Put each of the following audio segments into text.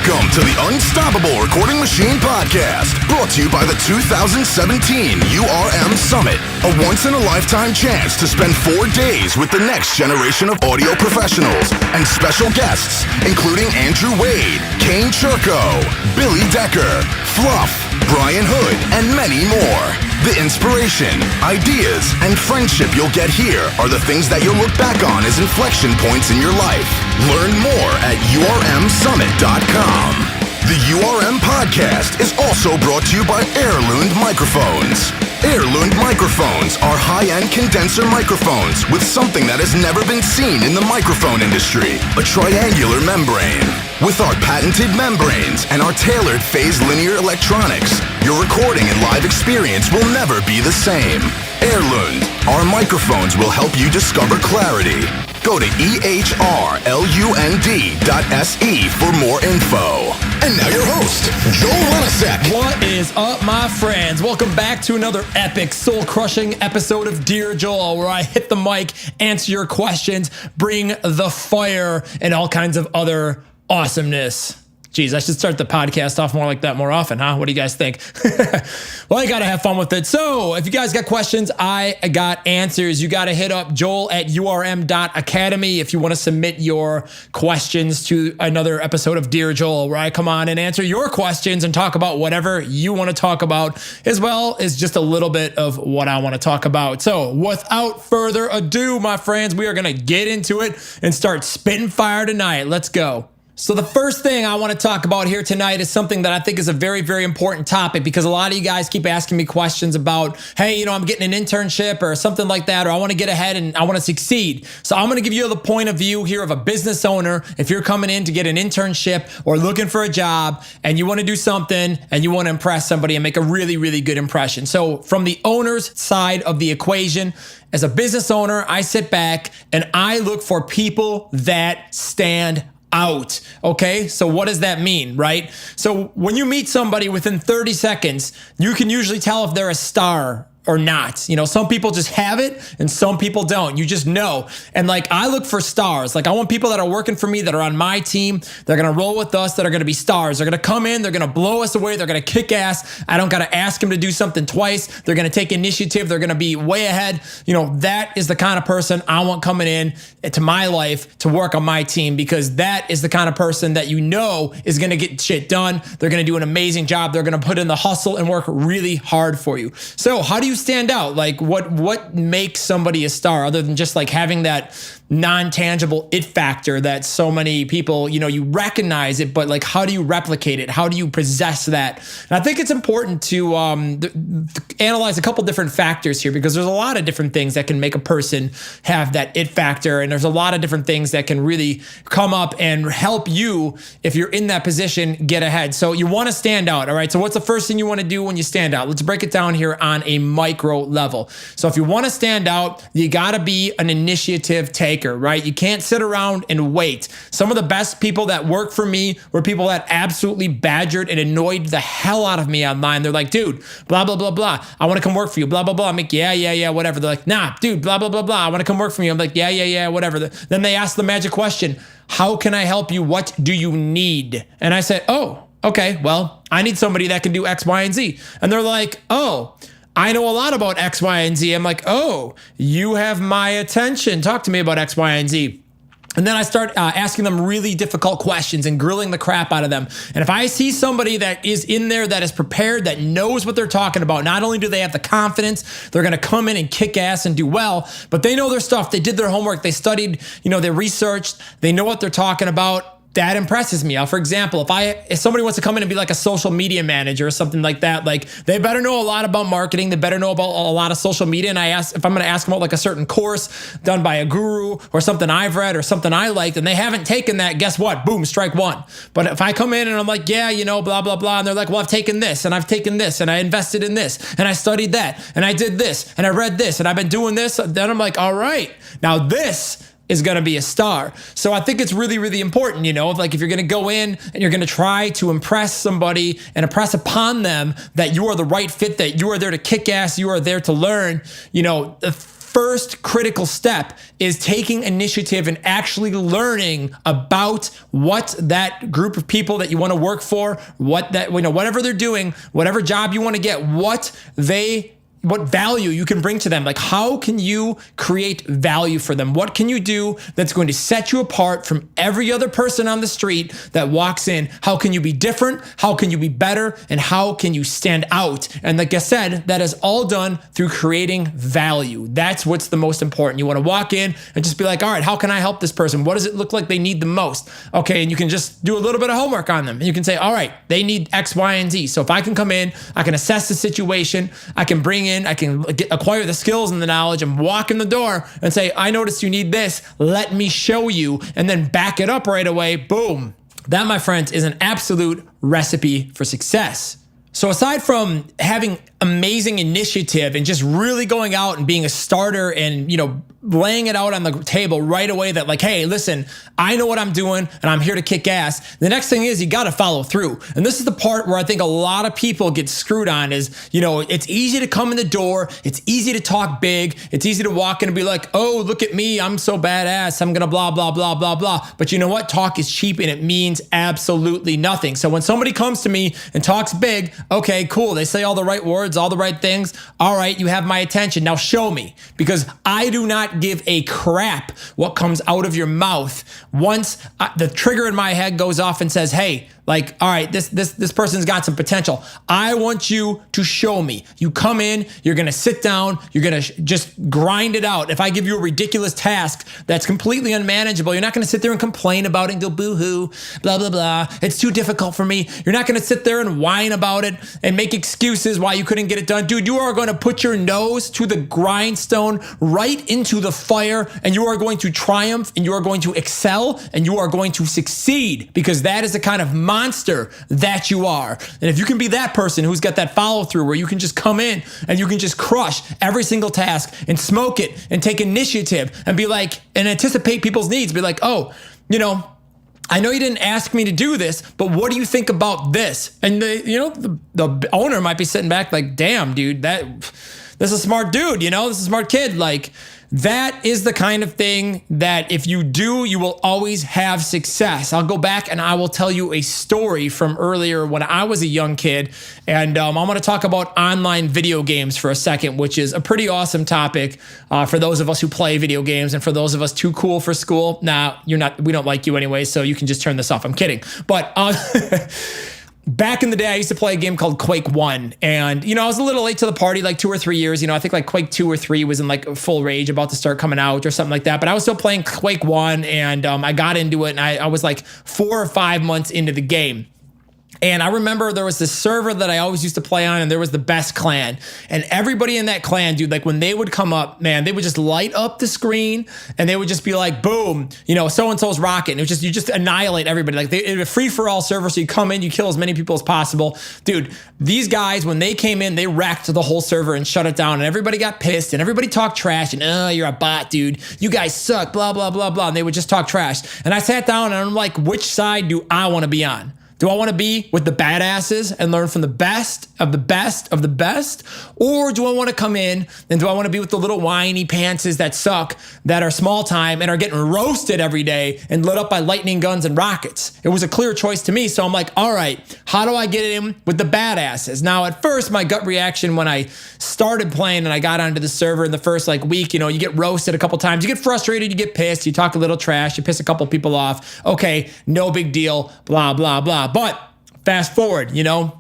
Welcome to the Unstoppable Recording Machine Podcast, brought to you by the 2017 URM Summit, a once-in-a-lifetime chance to spend 4 days with the next generation of audio professionals and special guests, including Andrew Wade, Kane Churko, Billy Decker, Fluff, Brian Hood, and many more. The inspiration, ideas, and friendship you'll get here are the things that you'll look back on as inflection points in your life. Learn more at urmsummit.com. The URM podcast is also brought to you by Heirloom Microphones. Heirloom microphones are high-end condenser microphones with something that has never been seen in the microphone industry, a triangular membrane. With our patented membranes and our tailored phase linear electronics, your recording and live experience will never be the same. Heirloom, our microphones will help you discover clarity. Go to ehrlund.se for more info. And now your host, Joel Wanasek. What is up, my friends? Welcome back to another epic, soul-crushing episode of Dear Joel, where I hit the mic, answer your questions, bring the fire, and all kinds of other awesomeness. Geez, I should start the podcast off more like that more often, huh? What do you guys think? Well, you got to have fun with it. So if you guys got questions, I got answers. You got to hit up joel@urm.academy if you want to submit your questions to another episode of Dear Joel, where I come on and answer your questions and talk about whatever you want to talk about, as well as just a little bit of what I want to talk about. So without further ado, my friends, we are going to get into it and start spitting fire tonight. Let's go. So the first thing I want to talk about here tonight is something that I think is a very, very important topic, because a lot of you guys keep asking me questions about, hey, I'm getting an internship or something like that, or I want to get ahead and I want to succeed. So I'm going to give you the point of view here of a business owner. If you're coming in to get an internship or looking for a job and you want to do something and you want to impress somebody and make a really, really good impression. So from the owner's side of the equation, as a business owner, I sit back and I look for people that stand out. Okay. So what does that mean, right? So when you meet somebody within 30 seconds, you can usually tell if they're a star or not. Some people just have it and some people don't. You just know. And I look for stars. I want people that are working for me, that are on my team. They're going to roll with us, that are going to be stars. They're going to come in. They're going to blow us away. They're going to kick ass. I don't got to ask them to do something twice. They're going to take initiative. They're going to be way ahead. That is the kind of person I want coming in to my life to work on my team, because that is the kind of person that is going to get shit done. They're going to do an amazing job. They're going to put in the hustle and work really hard for you. So how do you stand out? What makes somebody a star, other than just having that non-tangible it factor that so many people, you recognize it, but how do you replicate it? How do you possess that? And I think it's important to analyze a couple different factors here, because there's a lot of different things that can make a person have that it factor. And there's a lot of different things that can really come up and help you, if you're in that position, get ahead. So you want to stand out. All right. So what's the first thing you want to do when you stand out? Let's break it down here on a micro level. So if you want to stand out, you got to be an initiative taker. Right? You can't sit around and wait. Some of the best people that work for me were people that absolutely badgered and annoyed the hell out of me online. They're like, dude, blah, blah, blah, blah. I want to come work for you, blah, blah, blah. I'm like, yeah, whatever. They're like, nah, dude, blah, blah, blah, blah. I want to come work for you. I'm like, yeah, whatever. Then they ask the magic question, how can I help you? What do you need? And I said, oh, okay, well, I need somebody that can do X, Y, and Z. And they're like, oh, I know a lot about X, Y, and Z. I'm like, oh, you have my attention. Talk to me about X, Y, and Z. And then I start asking them really difficult questions and grilling the crap out of them. And if I see somebody that is in there, that is prepared, that knows what they're talking about, not only do they have the confidence, they're going to come in and kick ass and do well, but they know their stuff. They did their homework. They studied, they researched, they know what they're talking about. That impresses me. For example, if somebody wants to come in and be like a social media manager or something like that, they better know a lot about marketing. They better know about a lot of social media. And if I'm going to ask them about a certain course done by a guru or something I've read or something I liked, and they haven't taken that, guess what? Boom, strike one. But if I come in and I'm like, yeah, blah, blah, blah. And they're like, well, I've taken this and I've taken this and I invested in this and I studied that and I did this and I read this and I've been doing this. Then I'm like, all right, now this is going to be a star. So I think it's really, really important, if you're going to go in and you're going to try to impress somebody and impress upon them that you are the right fit, that you are there to kick ass, you are there to learn, first critical step is taking initiative and actually learning about what that group of people that you want to work for, whatever they're doing, whatever job you want to get, what value you can bring to them. Like, how can you create value for them? What can you do that's going to set you apart from every other person on the street that walks in? How can you be different? How can you be better? And how can you stand out? And like I said, that is all done through creating value. That's what's the most important. You want to walk in and just be like, all right, how can I help this person? What does it look like they need the most? Okay, and you can just do a little bit of homework on them. And you can say, all right, they need X, Y, and Z. So if I can come in, I can assess the situation, I can bring in, I can acquire the skills and the knowledge and walk in the door and say, I noticed you need this. Let me show you, and then back it up right away. Boom. That, my friends, is an absolute recipe for success. So aside from having amazing initiative and just really going out and being a starter and, laying it out on the table right away that like, hey, listen, I know what I'm doing and I'm here to kick ass. The next thing is you got to follow through. And this is the part where I think a lot of people get screwed on is, it's easy to come in the door. It's easy to talk big. It's easy to walk in and be like, oh, look at me. I'm so badass. I'm going to blah, blah, blah, blah, blah. But you know what? Talk is cheap and it means absolutely nothing. So when somebody comes to me and talks big, okay, cool. They say all the right words, all the right things. All right, you have my attention. Now show me, because I do not give a crap what comes out of your mouth. Once the trigger in my head goes off and says, hey, like, all right, this person's got some potential. I want you to show me. You come in, you're going to sit down, you're going to just grind it out. If I give you a ridiculous task that's completely unmanageable, you're not going to sit there and complain about it and go boo-hoo, blah, blah, blah. It's too difficult for me. You're not going to sit there and whine about it and make excuses why you couldn't get it done. Dude, you are going to put your nose to the grindstone, right into the fire, and you are going to triumph, and you are going to excel, and you are going to succeed, because that is the kind of monster that you are. And if you can be that person who's got that follow through where you can just come in and you can just crush every single task and smoke it and take initiative and be like, and anticipate people's needs, be like, oh, I know you didn't ask me to do this, but what do you think about this? And the owner might be sitting back like, damn, dude, this is a smart dude, this is a smart kid. Like, that is the kind of thing that if you do, you will always have success. I'll go back and I will tell you a story from earlier when I was a young kid. And I'm going to talk about online video games for a second, which is a pretty awesome topic for those of us who play video games, and for those of us too cool for school. Nah, you're not. We don't like you anyway, so you can just turn this off. I'm kidding. But back in the day, I used to play a game called Quake 1. And, I was a little late to the party, like 2 or 3 years. I think like Quake 2 or 3 was in like full rage, about to start coming out or something like that. But I was still playing Quake 1, and I got into it, and I was like 4 or 5 months into the game. And I remember there was this server that I always used to play on, and there was the best clan. And everybody in that clan, dude, like when they would come up, man, they would just light up the screen, and they would just be like, boom, so-and-so's rocking. It was you just annihilate everybody. Like it was a free-for-all server, so you come in, you kill as many people as possible. Dude, these guys, when they came in, they wrecked the whole server and shut it down, and everybody got pissed, and everybody talked trash, and, oh, you're a bot, dude. You guys suck, blah, blah, blah, blah. And they would just talk trash. And I sat down, and I'm like, which side do I want to be on? Do I want to be with the badasses and learn from the best of the best of the best? Or do I want to come in and do I want to be with the little whiny pantses that suck, that are small time and are getting roasted every day and lit up by lightning guns and rockets? It was a clear choice to me. So I'm like, all right, how do I get in with the badasses? Now, at first, my gut reaction when I started playing and I got onto the server in the first week, you get roasted a couple times. You get frustrated, you get pissed, you talk a little trash, you piss a couple people off. Okay, no big deal, blah, blah, blah. But fast forward, a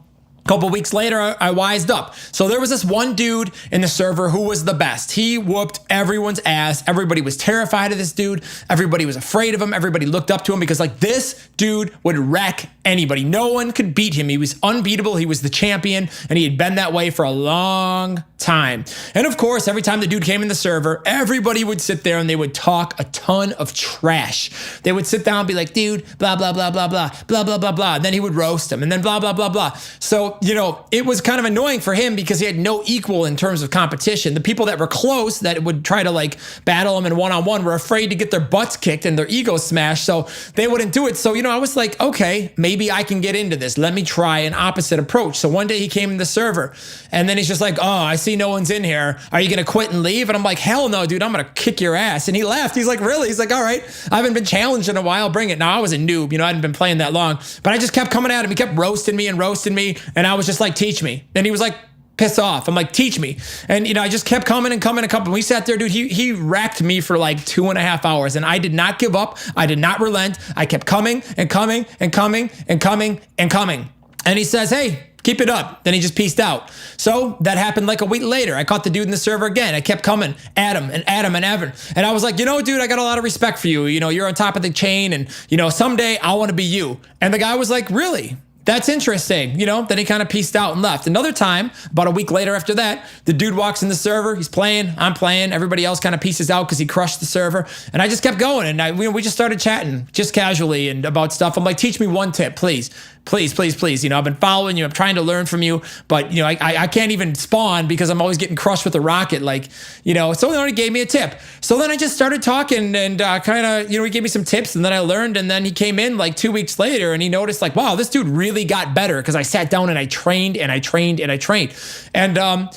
couple weeks later, I wised up. So there was this one dude in the server who was the best. He whooped everyone's ass. Everybody was terrified of this dude. Everybody was afraid of him. Everybody looked up to him because this dude would wreck anybody. No one could beat him. He was unbeatable. He was the champion, and he had been that way for a long time. And of course, every time the dude came in the server, everybody would sit there and they would talk a ton of trash. They would sit down and be like, dude, blah, blah, blah, blah, blah, blah, blah, blah, blah. And then he would roast him, and then blah, blah, blah, blah. So So, it was kind of annoying for him because he had no equal in terms of competition. The people that were close that would try to like battle him in one-on-one were afraid to get their butts kicked and their egos smashed. So they wouldn't do it. So, I was like, okay, maybe I can get into this. Let me try an opposite approach. So one day he came in the server and then he's just like, oh, I see no one's in here. Are you going to quit and leave? And I'm like, hell no, dude, I'm going to kick your ass. And he laughed. He's like, really? He's like, all right, I haven't been challenged in a while. Bring it. Now I was a noob. I hadn't been playing that long, but I just kept coming at him. He kept roasting me. And I was just like, teach me. And he was like, piss off. I'm like, teach me. And, I just kept coming and coming and coming. We sat there, dude. He racked me for like 2.5 hours and I did not give up. I did not relent. I kept coming and coming and coming and coming and coming. And he says, hey, keep it up. Then he just peaced out. So that happened like a week later. I caught the dude in the server again. I kept coming at him and at him and Evan. And I was like, dude, I got a lot of respect for you. You're on top of the chain and, someday I want to be you. And the guy was like, really? That's interesting. Then he kind of peaced out and left. Another time, about a week later after that, the dude walks in the server. He's playing. I'm playing. Everybody else kind of pieces out because he crushed the server. And I just kept going. And we just started chatting just casually and about stuff. I'm like, teach me one tip, please. Please, please, please. I've been following you. I'm trying to learn from you. But, I can't even spawn because I'm always getting crushed with a rocket. So then he gave me a tip. So then I just started talking and he gave me some tips and then I learned. And then he came in like 2 weeks later and he noticed like, wow, this dude really got better because I sat down and I trained and I trained and I trained. And,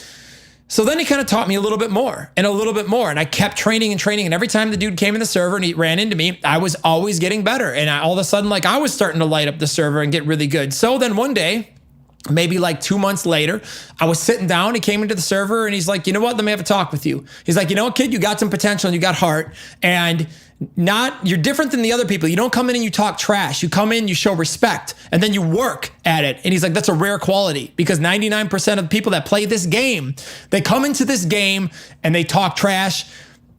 so then he kind of taught me a little bit more and a little bit more. And I kept training and training. And every time the dude came in the server and he ran into me, I was always getting better. And all of a sudden, like I was starting to light up the server and get really good. So then one day, maybe like 2 months later, I was sitting down. He came into the server and he's like, you know what? Let me have a talk with you. He's like, kid, you got some potential and you got heart. And you're different than the other people. You don't come in and you talk trash. You come in, you show respect, and then you work at it. And he's like, that's a rare quality because 99% of the people that play this game, they come into this game and they talk trash.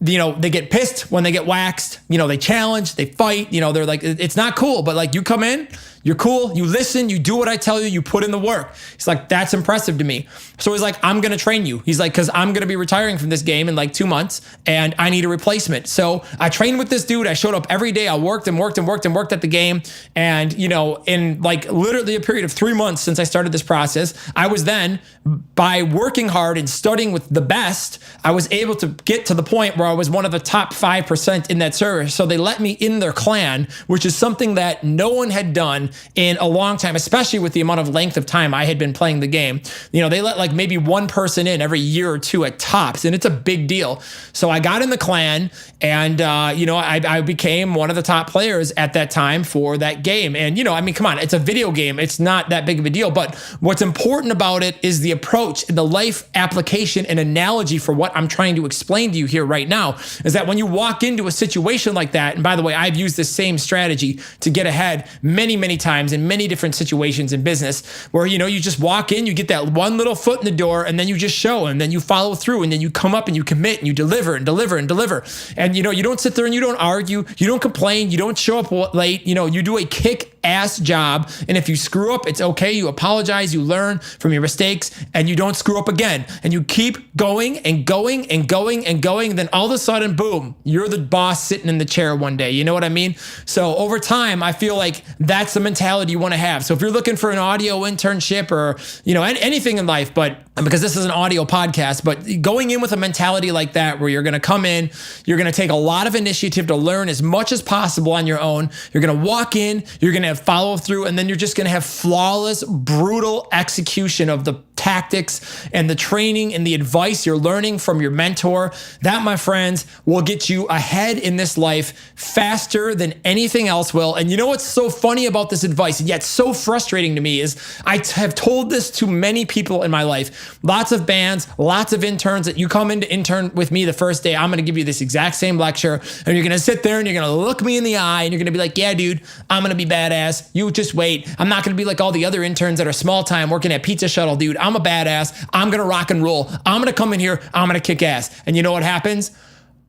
They get pissed when they get waxed. They challenge, they fight. They're like, it's not cool. But like you come in, you're cool. You listen, you do what I tell you, you put in the work. He's like, that's impressive to me. So he's like, I'm going to train you. He's like, because I'm going to be retiring from this game in like 2 months and I need a replacement. So I trained with this dude. I showed up every day. I worked and worked and worked and worked at the game. And, in like literally a period of 3 months since I started this process, I was then, by working hard and studying with the best, I was able to get to the point where I was one of the top 5% in that server. So they let me in their clan, which is something that no one had done in a long time, especially with the amount of length of time I had been playing the game. They let like maybe one person in every year or two at tops, and it's a big deal. So I got in the clan and, I became one of the top players at that time for that game. And, come on, it's a video game. It's not that big of a deal. But what's important about it is the approach, the life application and analogy for what I'm trying to explain to you here right now is that when you walk into a situation like that, and by the way, I've used this same strategy to get ahead many, many times in many different situations in business where, you just walk in, you get that one little foot in the door and then you just show and then you follow through and then you come up and you commit and you deliver and deliver and deliver. And, you don't sit there and you don't argue, you don't complain, you don't show up late, you do a kick-ass job. And if you screw up, it's okay. You apologize, you learn from your mistakes and you don't screw up again. And you keep going and going and going and going. And then all of a sudden, boom, you're the boss sitting in the chair one day. You know what I mean? So over time, I feel like that's the mentality you want to have. So if you're looking for an audio internship or, anything in life, but because this is an audio podcast, but going in with a mentality like that, where you're going to come in, you're going to take a lot of initiative to learn as much as possible on your own. You're going to walk in, you're going to have follow through, and then you're just going to have flawless, brutal execution of the tactics and the training and the advice you're learning from your mentor. That, my friends, will get you ahead in this life faster than anything else will. And you know what's so funny about this advice, and yet so frustrating to me, is I have told this to many people in my life. Lots of bands, lots of interns that you come in to intern with me the first day. I'm going to give you this exact same lecture, and you're going to sit there and you're going to look me in the eye and you're going to be like, yeah, dude, I'm going to be badass. You just wait. I'm not going to be like all the other interns that are small time working at Pizza Shuttle, dude. I'm a badass. I'm going to rock and roll. I'm going to come in here. I'm going to kick ass. And you know what happens?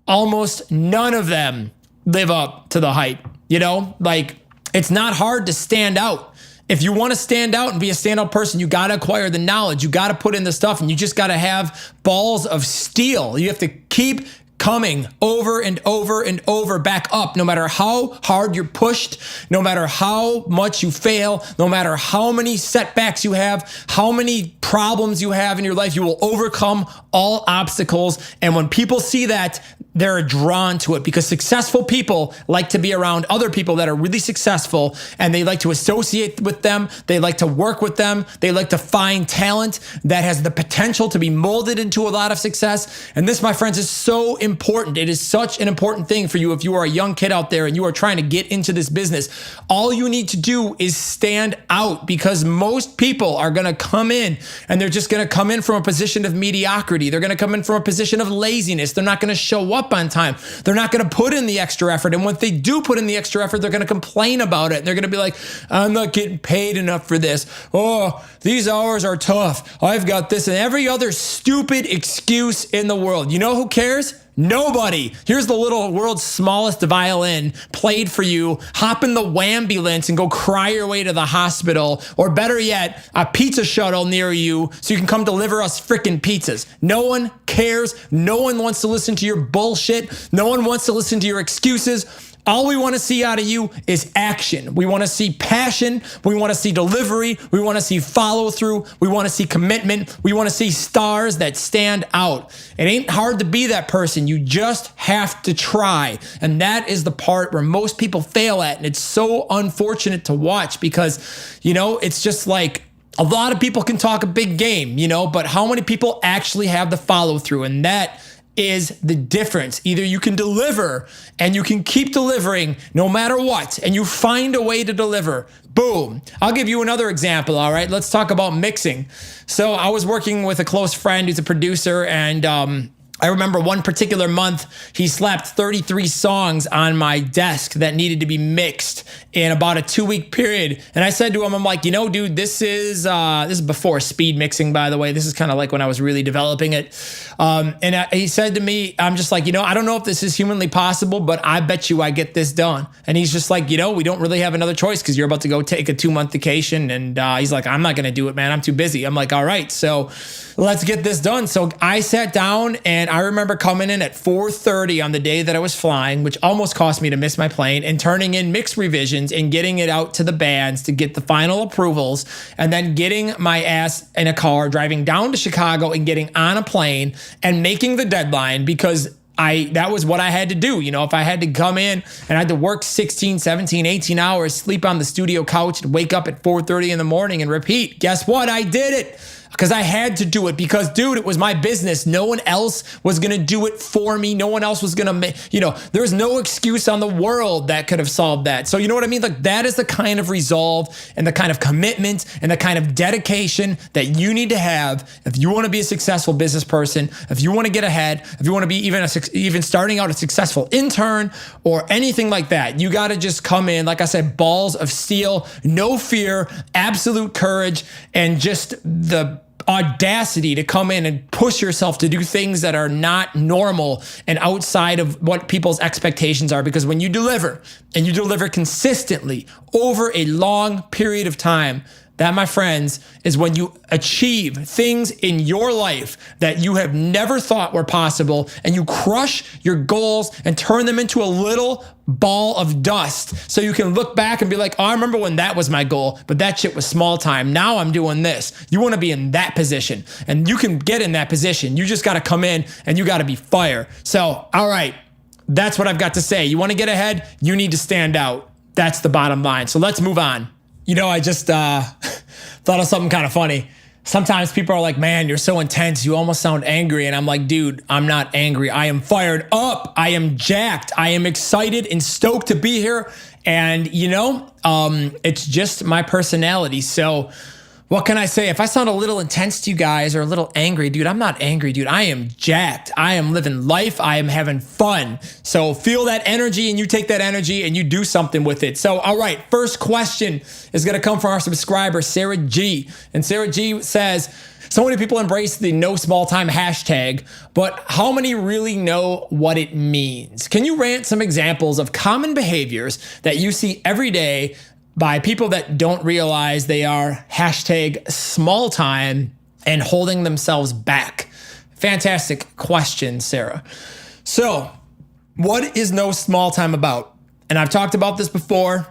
Almost none of them live up to the hype. It's not hard to stand out. If you want to stand out and be a standout person, you got to acquire the knowledge. You got to put in the stuff, and you just got to have balls of steel. You have to keep coming over and over and over back up. No matter how hard you're pushed, no matter how much you fail, no matter how many setbacks you have, how many problems you have in your life, you will overcome all obstacles. And when people see that, they're drawn to it, because successful people like to be around other people that are really successful, and they like to associate with them. They like to work with them. They like to find talent that has the potential to be molded into a lot of success. And this, my friends, is so important. It is such an important thing for you if you are a young kid out there and you are trying to get into this business. All you need to do is stand out, because most people are going to come in and they're just going to come in from a position of mediocrity. They're going to come in from a position of laziness. They're not going to show up on time. They're not going to put in the extra effort. And when they do put in the extra effort, they're going to complain about it. They're going to be like, I'm not getting paid enough for this. Oh, these hours are tough. I've got this and every other stupid excuse in the world. You know who cares? Nobody. Here's the little world's smallest violin played for you. Hop in the wambulance and go cry your way to the hospital. Or better yet, a pizza shuttle near you so you can come deliver us freaking pizzas. No one cares. No one wants to listen to your bullshit. No one wants to listen to your excuses. All we want to see out of you is action. We want to see passion. We want to see delivery. We want to see follow through. We want to see commitment. We want to see stars that stand out. It ain't hard to be that person. You just have to try. And that is the part where most people fail at. And it's so unfortunate to watch, because, it's just like, a lot of people can talk a big game, but how many people actually have the follow through? And that is the difference. Either you can deliver and you can keep delivering no matter what, and you find a way to deliver. Boom. I'll give you another example. All right. Let's talk about mixing. So I was working with a close friend who's a producer, and I remember one particular month, he slapped 33 songs on my desk that needed to be mixed in about a 2-week period. And I said to him, I'm like, dude, this is before speed mixing, by the way. This is kind of like when I was really developing it. He said to me, I'm just like, I don't know if this is humanly possible, but I bet you I get this done. And he's just like, we don't really have another choice, because you're about to go take a 2-month vacation. And he's like, I'm not going to do it, man. I'm too busy. I'm like, all right, so let's get this done. So I sat down, and I remember coming in at 4:30 on the day that I was flying, which almost cost me to miss my plane, and turning in mix revisions and getting it out to the bands to get the final approvals, and then getting my ass in a car, driving down to Chicago and getting on a plane and making the deadline, because that was what I had to do. If I had to come in and I had to work 16, 17, 18 hours, sleep on the studio couch and wake up at 4:30 in the morning and repeat, guess what? I did it. Because I had to do it, because, dude, it was my business. No one else was going to do it for me. No one else was going to make, there's no excuse on the world that could have solved that. So you know what I mean? Like, that is the kind of resolve and the kind of commitment and the kind of dedication that you need to have if you want to be a successful business person, if you want to get ahead, if you want to be even starting out a successful intern or anything like that. You got to just come in, like I said, balls of steel, no fear, absolute courage, and just the audacity to come in and push yourself to do things that are not normal and outside of what people's expectations are. Because when you deliver, and you deliver consistently over a long period of time, that, my friends, is when you achieve things in your life that you have never thought were possible, and you crush your goals and turn them into a little ball of dust, so you can look back and be like, oh, I remember when that was my goal, but that shit was small time. Now I'm doing this. You want to be in that position, and you can get in that position. You just got to come in and you got to be fire. So, all right, that's what I've got to say. You want to get ahead? You need to stand out. That's the bottom line. So let's move on. I just thought of something kind of funny. Sometimes people are like, man, you're so intense. You almost sound angry. And I'm like, dude, I'm not angry. I am fired up. I am jacked. I am excited and stoked to be here. And, it's just my personality. So what can I say? If I sound a little intense to you guys or a little angry, dude, I'm not angry, dude. I am jacked. I am living life. I am having fun. So feel that energy, and you take that energy and you do something with it. So, all right, first question is going to come from our subscriber, Sarah G. And Sarah G says, so many people embrace the no small time hashtag, but how many really know what it means? Can you rant some examples of common behaviors that you see every day by people that don't realize they are hashtag small time and holding themselves back? Fantastic question, Sarah. So, what is no small time about? And I've talked about this before,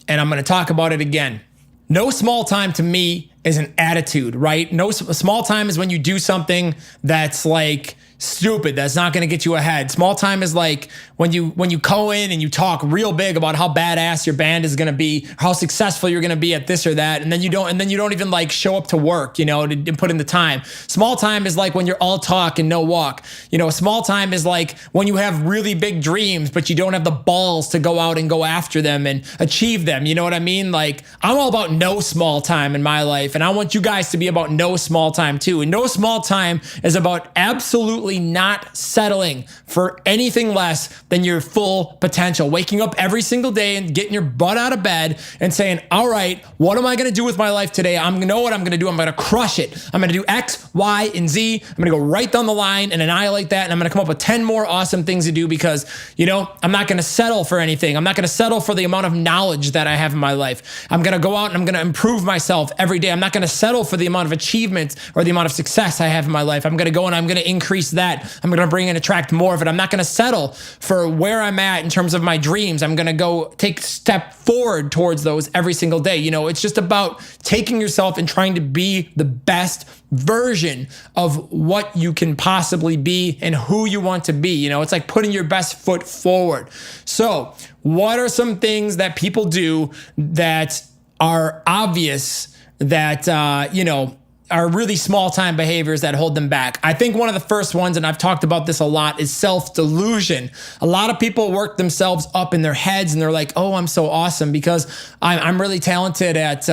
and I'm going to talk about it again. No small time to me is an attitude, right? No small time is when you do something that's like stupid, that's not going to get you ahead. Small time is like when you go in and you talk real big about how badass your band is going to be, how successful you're going to be at this or that, and then you don't even like show up to work, to put in the time. Small time is like when you're all talk and no walk. Small time is like when you have really big dreams, but you don't have the balls to go out and go after them and achieve them. You know what I mean? Like, I'm all about no small time in my life, and I want you guys to be about no small time too. And no small time is about absolutely not settling for anything less than your full potential. Waking up every single day and getting your butt out of bed and saying, all right, what am I going to do with my life today? I'm going to know what I'm going to do. I'm going to crush it. I'm going to do X, Y, and Z. I'm going to go right down the line and annihilate that. And I'm going to come up with 10 more awesome things to do because, I'm not going to settle for anything. I'm not going to settle for the amount of knowledge that I have in my life. I'm going to go out and I'm going to improve myself every day. I'm not going to settle for the amount of achievements or the amount of success I have in my life. I'm going to go and I'm going to increase that. I'm going to bring and attract more of it. I'm not going to settle for where I'm at in terms of my dreams. I'm going to go take a step forward towards those every single day. It's just about taking yourself and trying to be the best version of what you can possibly be and who you want to be. It's like putting your best foot forward. So, what are some things that people do that are obvious that, are really small time behaviors that hold them back? I think one of the first ones, and I've talked about this a lot, is self-delusion. A lot of people work themselves up in their heads and they're like, oh, I'm so awesome because I'm really talented at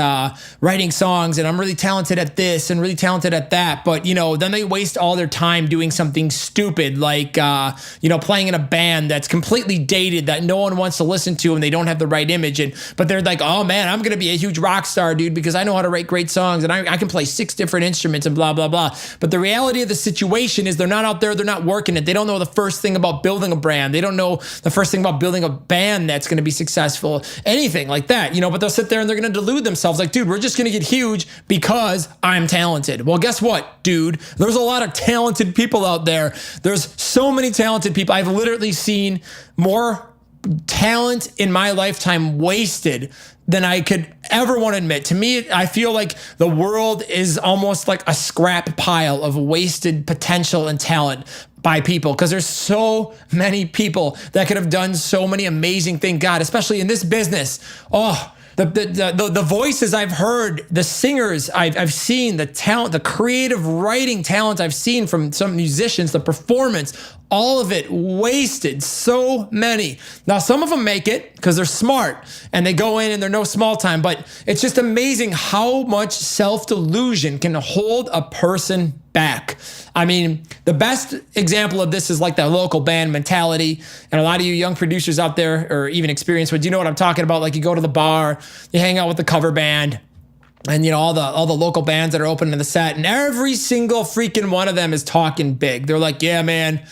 writing songs, and I'm really talented at this and really talented at that. But, then they waste all their time doing something stupid like, playing in a band that's completely dated that no one wants to listen to and they don't have the right image. But they're like, oh man, I'm going to be a huge rock star, dude, because I know how to write great songs and I can play 6 different instruments and blah, blah, blah. But the reality of the situation is they're not out there. They're not working it. They don't know the first thing about building a brand. They don't know the first thing about building a band that's going to be successful, anything like that, but they'll sit there and they're going to delude themselves like, dude, we're just going to get huge because I'm talented. Well, guess what, dude? There's a lot of talented people out there. There's so many talented people. I've literally seen more talent in my lifetime wasted than I could ever want to admit. To me, I feel like the world is almost like a scrap pile of wasted potential and talent by people, because there's so many people that could have done so many amazing things. God, especially in this business. Oh, the voices I've heard, the singers I've seen, the talent, the creative writing talent I've seen from some musicians, the performance, all of it wasted. So many. Now, some of them make it because they're smart and they go in and they're no small time, but it's just amazing how much self-delusion can hold a person back. I mean, the best example of this is like that local band mentality. And a lot of you young producers out there, or even experienced, but you know what I'm talking about? Like, you go to the bar, you hang out with the cover band, and all the local bands that are opening the set, and every single freaking one of them is talking big. They're like, yeah, man,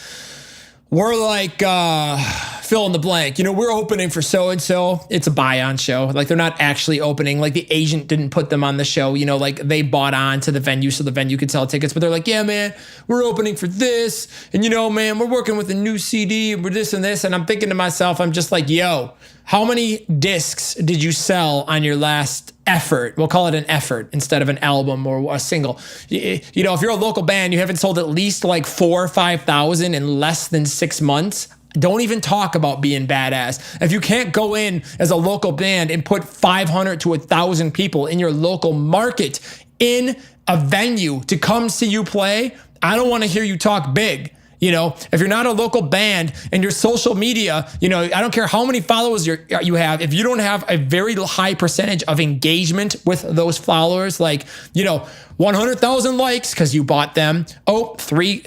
we're like fill in the blank. We're opening for so-and-so. It's a buy-on show. Like, they're not actually opening. Like, the agent didn't put them on the show. Like, they bought on to the venue so the venue could sell tickets. But they're like, yeah, man, we're opening for this. And, man, we're working with a new CD. And we're this and this. And I'm thinking to myself, I'm just like, yo, how many discs did you sell on your last effort? We'll call it an effort instead of an album or a single. If you're a local band, you haven't sold at least like 4,000 or 5,000 in less than 6 months. Don't even talk about being badass. If you can't go in as a local band and put 500 to 1,000 people in your local market in a venue to come see you play, I don't want to hear you talk big. If you're not a local band and your social media, I don't care how many followers you have, if you don't have a very high percentage of engagement with those followers, like, 100,000 likes because you bought them. Oh, three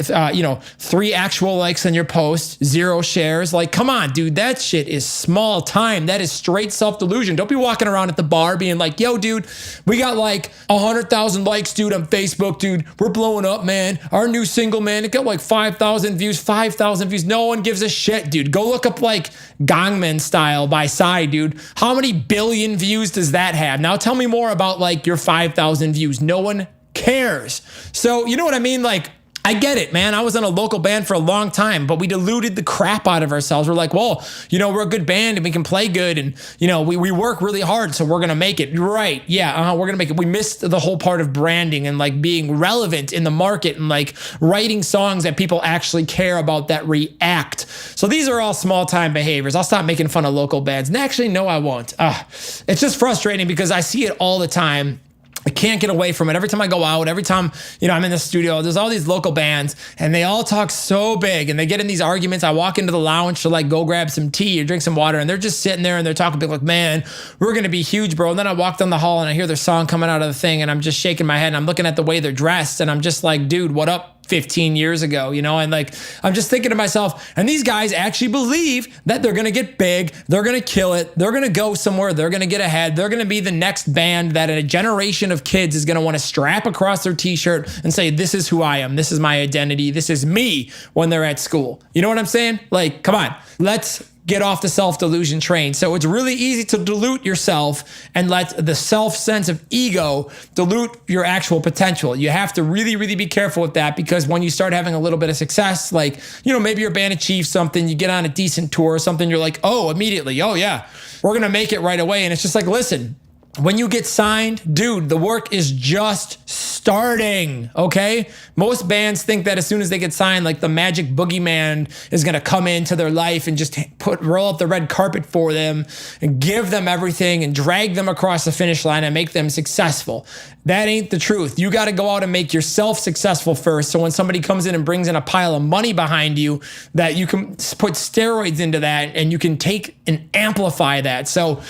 actual likes on your post, 0 shares. Like, come on, dude, that shit is small time. That is straight self-delusion. Don't be walking around at the bar being like, yo, dude, we got like 100,000 likes, dude, on Facebook, dude. We're blowing up, man. Our new single, man, it got like 5,000 views, 5,000 views. No one gives a shit, dude. Go look up like Gangnam Style by Psy, dude. How many billion views does that have? Now tell me more about like your 5,000 views. No one cares. So, you know what I mean? Like, I get it, man. I was in a local band for a long time, but we diluted the crap out of ourselves. We're like, well, we're a good band and we can play good. And, we work really hard, so we're going to make it. Right. Yeah, we're going to make it. We missed the whole part of branding and like being relevant in the market and like writing songs that people actually care about, that react. So these are all small time behaviors. I'll stop making fun of local bands. And actually, no, I won't. It's just frustrating because I see it all the time. I can't get away from it. Every time I go out, every time, I'm in the studio, there's all these local bands and they all talk so big and they get in these arguments. I walk into the lounge to like go grab some tea or drink some water and they're just sitting there and they're talking big like, man, we're going to be huge, bro. And then I walk down the hall and I hear their song coming out of the thing and I'm just shaking my head and I'm looking at the way they're dressed and I'm just like, dude, what up? 15 years ago, and like, I'm just thinking to myself, and these guys actually believe that they're going to get big. They're going to kill it. They're going to go somewhere. They're going to get ahead. They're going to be the next band that a generation of kids is going to want to strap across their t-shirt and say, this is who I am. This is my identity. This is me when they're at school. You know what I'm saying? Like, come on, let's get off the self-delusion train. So it's really easy to dilute yourself and let the self-sense of ego dilute your actual potential. You have to really, really be careful with that because when you start having a little bit of success, like, maybe your band achieves something, you get on a decent tour or something, you're like, oh, immediately, oh yeah, we're going to make it right away. And it's just like, listen, when you get signed, dude, the work is just starting, okay? Most bands think that as soon as they get signed, like the magic boogeyman is gonna come into their life and just roll out the red carpet for them and give them everything and drag them across the finish line and make them successful. That ain't the truth. You gotta go out and make yourself successful first. So when somebody comes in and brings in a pile of money behind you, that you can put steroids into that and you can take and amplify that. So,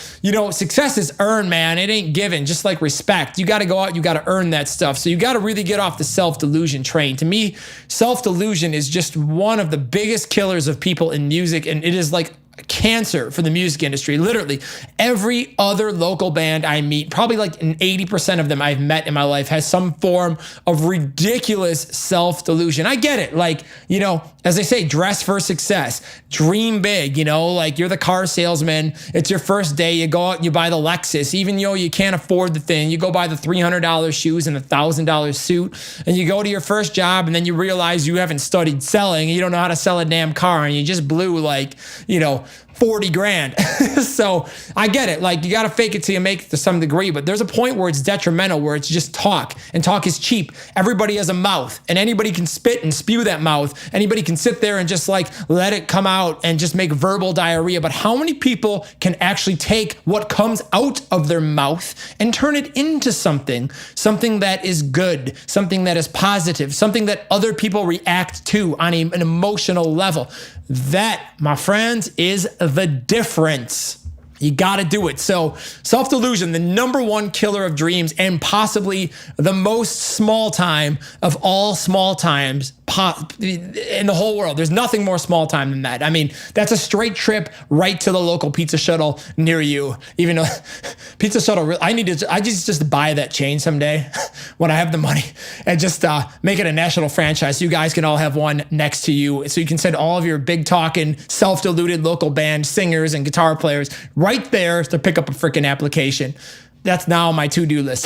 success is earned, man. It ain't given, just like respect. You gotta go out, you gotta earn that stuff. So you gotta really get off the self-delusion train. To me, self-delusion is just one of the biggest killers of people in music, and it is like cancer for the music industry. Literally every other local band I meet, probably like 80% of them I've met in my life, has some form of ridiculous self-delusion. I get it. Like, as they say, dress for success, dream big, like you're the car salesman. It's your first day. You go out and you buy the Lexus, even though you can't afford the thing. You go buy the $300 shoes and $1,000 suit, and you go to your first job, and then you realize you haven't studied selling and you don't know how to sell a damn car, and you just blew like, 40 grand. So I get it. Like, you got to fake it till you make it to some degree, but there's a point where it's detrimental, where it's just talk, and talk is cheap. Everybody has a mouth and anybody can spit and spew that mouth. Anybody can sit there and just like let it come out and just make verbal diarrhea. But how many people can actually take what comes out of their mouth and turn it into something that is good, something that is positive, something that other people react to on an emotional level? That, my friends, is the difference. You got to do it. So self-delusion, the number one killer of dreams, and possibly the most small time of all small times in the whole world. There's nothing more small time than that. I mean, that's a straight trip right to the local pizza shuttle near you. Even though pizza shuttle, I just buy that chain someday when I have the money and just make it a national franchise. So you guys can all have one next to you. So you can send all of your big talking, self-deluded local band singers and guitar players right there to pick up a freaking application. That's now on my to-do list.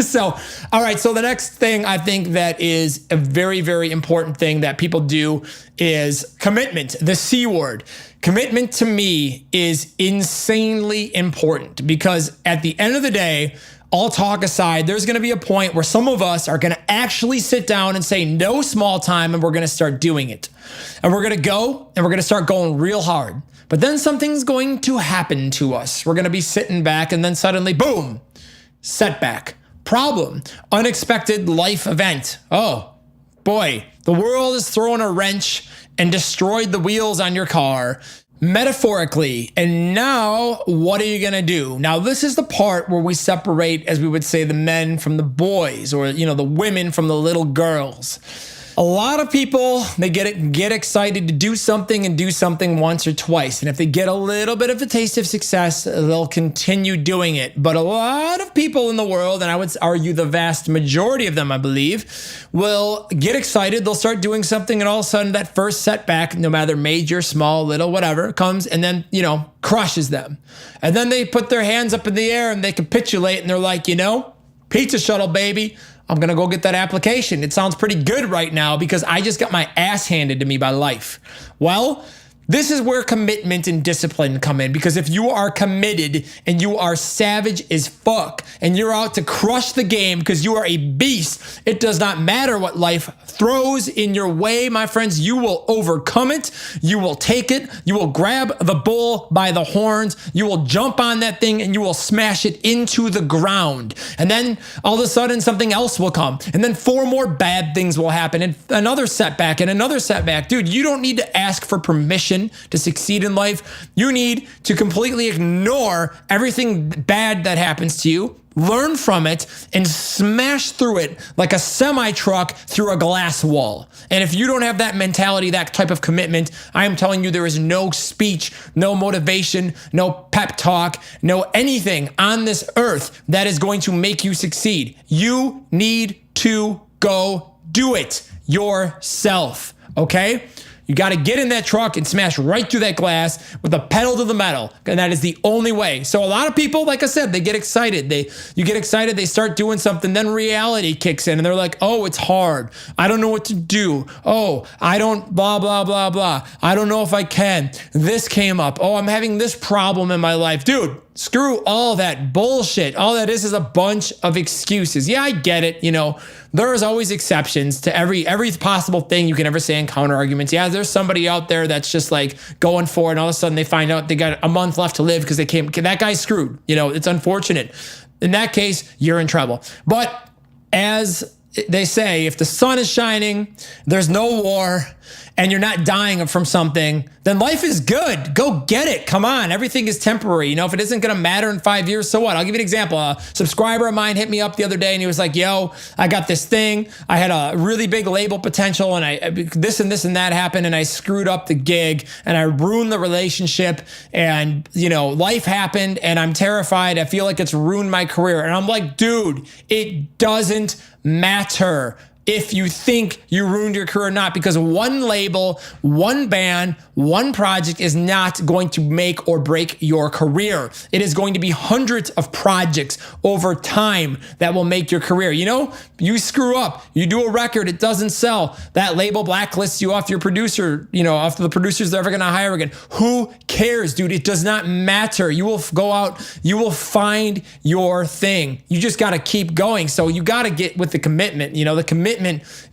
So, all right. So the next thing I think that is a very, very important thing that people do is commitment, the C word. Commitment to me is insanely important because at the end of the day, all talk aside, there's going to be a point where some of us are going to actually sit down and say no small time, and we're going to start doing it. And we're going to go and we're going to start going real hard. But then something's going to happen to us. We're going to be sitting back and then suddenly, boom, setback, problem, unexpected life event. Oh boy, the world is throwing a wrench and destroyed the wheels on your car, metaphorically. And now what are you going to do? Now, this is the part where we separate, as we would say, the men from the boys, or, the women from the little girls. A lot of people, they get excited to do something and do something once or twice. And if they get a little bit of a taste of success, they'll continue doing it. But a lot of people in the world, and I would argue the vast majority of them, I believe, will get excited. They'll start doing something, and all of a sudden that first setback, no matter major, small, little, whatever, comes and then, crushes them. And then they put their hands up in the air and they capitulate, and they're like, pizza shuttle, baby. I'm going to go get that application. It sounds pretty good right now because I just got my ass handed to me by life. Well, this is where commitment and discipline come in, because if you are committed and you are savage as fuck and you're out to crush the game because you are a beast, it does not matter what life throws in your way, my friends. You will overcome it. You will take it. You will grab the bull by the horns. You will jump on that thing and you will smash it into the ground. And then all of a sudden something else will come. And then 4 more bad things will happen and another setback and another setback. Dude, you don't need to ask for permission to succeed in life. You need to completely ignore everything bad that happens to you, learn from it, and smash through it like a semi-truck through a glass wall. And if you don't have that mentality, that type of commitment, I am telling you, there is no speech, no motivation, no pep talk, no anything on this earth that is going to make you succeed. You need to go do it yourself, okay? You got to get in that truck and smash right through that glass with the pedal to the metal. And that is the only way. So a lot of people, like I said, they get excited. You get excited, they start doing something, then reality kicks in and they're like, oh, it's hard. I don't know what to do. Oh, I don't blah, blah, blah, blah. I don't know if I can. This came up. Oh, I'm having this problem in my life. Dude, screw all that bullshit. All that is a bunch of excuses. Yeah, I get it. You know, there's always exceptions to every possible thing you can ever say in counter arguments. Yeah, there's somebody out there that's just like going for it, and all of a sudden they find out they got a month left to live because that guy's screwed. You know, it's unfortunate. In that case, you're in trouble. But as they say, if the sun is shining, there's no war, and you're not dying from something, then life is good. Go get it. Come on. Everything is temporary. You know, if it isn't going to matter in 5 years, so what? I'll give you an example. A subscriber of mine hit me up the other day and he was like, yo, I got this thing. I had a really big label potential and this and that happened and I screwed up the gig and I ruined the relationship and, you know, life happened and I'm terrified. I feel like it's ruined my career. And I'm like, dude, it doesn't matter if you think you ruined your career or not, because one label, one band, one project is not going to make or break your career. It is going to be hundreds of projects over time that will make your career. You know, you screw up, you do a record, it doesn't sell. That label blacklists you off your producer, you know, off the producers they're ever going to hire again. Who cares, dude? It does not matter. You will go out, you will find your thing. You just got to keep going. So you got to get with the commitment. You know, the commitment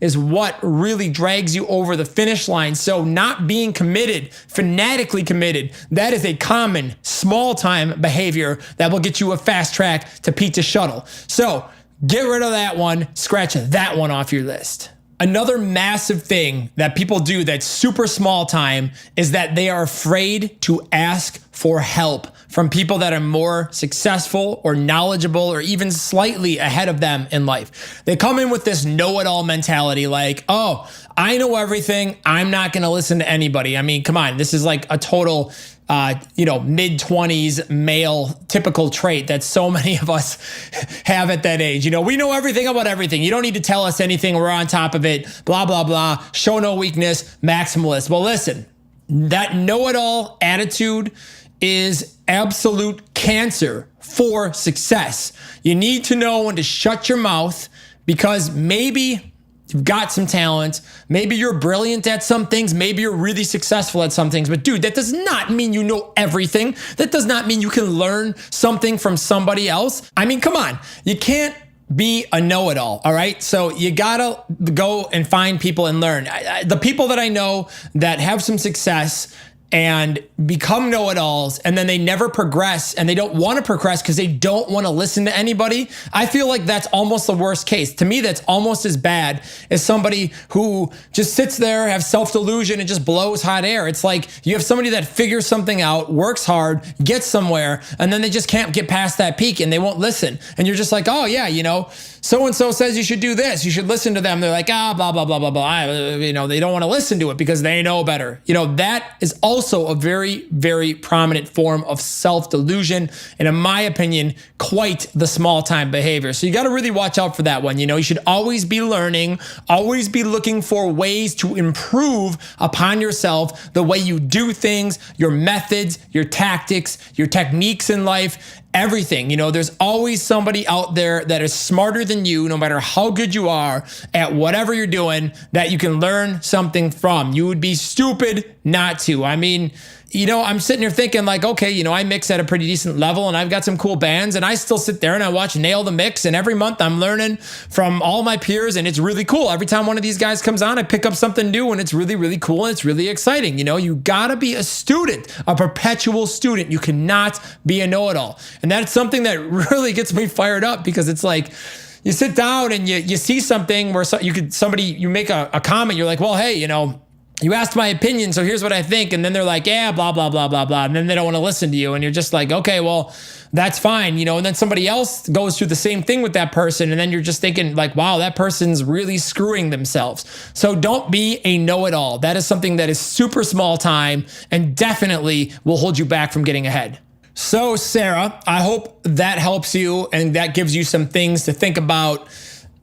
is what really drags you over the finish line. So not being committed, fanatically committed, that is a common small time behavior that will get you a fast track to Pizza Shuttle. So get rid of that one, scratch that one off your list. Another massive thing that people do that's super small time is that they are afraid to ask for help from people that are more successful or knowledgeable or even slightly ahead of them in life. They come in with this know-it-all mentality like, oh, I know everything. I'm not going to listen to anybody. I mean, come on. This is like a total mid-20s male typical trait that so many of us have at that age. You know, we know everything about everything. You don't need to tell us anything. We're on top of it. Blah, blah, blah. Show no weakness. Maximalist. Well, listen, that know-it-all attitude is absolute cancer for success. You need to know when to shut your mouth because maybe you've got some talent. Maybe you're brilliant at some things. Maybe you're really successful at some things. But dude, that does not mean you know everything. That does not mean you can learn something from somebody else. I mean, come on. You can't be a know-it-all, all right? So you gotta go and find people and learn. The people that I know that have some success and become know-it-alls and then they never progress and they don't want to progress because they don't want to listen to anybody. I feel like that's almost the worst case. To me, that's almost as bad as somebody who just sits there, have self-delusion and just blows hot air. It's like you have somebody that figures something out, works hard, gets somewhere, and then they just can't get past that peak and they won't listen. And you're just like, oh yeah, you know, so-and-so says you should do this. You should listen to them. They're like, blah, blah, blah, blah, blah. You know, they don't want to listen to it because they know better. You know, that is also a very, very prominent form of self-delusion. And in my opinion, quite the small time behavior. So you got to really watch out for that one. You know, you should always be learning, always be looking for ways to improve upon yourself, the way you do things, your methods, your tactics, your techniques in life. everything. There's always somebody out there that is smarter than you, no matter how good you are at whatever you're doing, that you can learn something from. You would be stupid not to. I mean, I'm sitting here thinking like, okay, I mix at a pretty decent level and I've got some cool bands, and I still sit there and I watch Nail the Mix, and every month I'm learning from all my peers, and it's really cool. Every time one of these guys comes on, I pick up something new, and it's really, really cool, and it's really exciting. You gotta be a student, a perpetual student. You cannot be a know-it-all. And that's something that really gets me fired up, because it's like, you sit down and you see something where you make a comment, you're like, well, hey, you asked my opinion, so here's what I think. And then they're like, yeah, blah, blah, blah, blah, blah. And then they don't want to listen to you. And you're just like, okay, well, that's fine. And then somebody else goes through the same thing with that person. And then you're just thinking like, wow, that person's really screwing themselves. So don't be a know-it-all. That is something that is super small time and definitely will hold you back from getting ahead. So Sarah, I hope that helps you and that gives you some things to think about.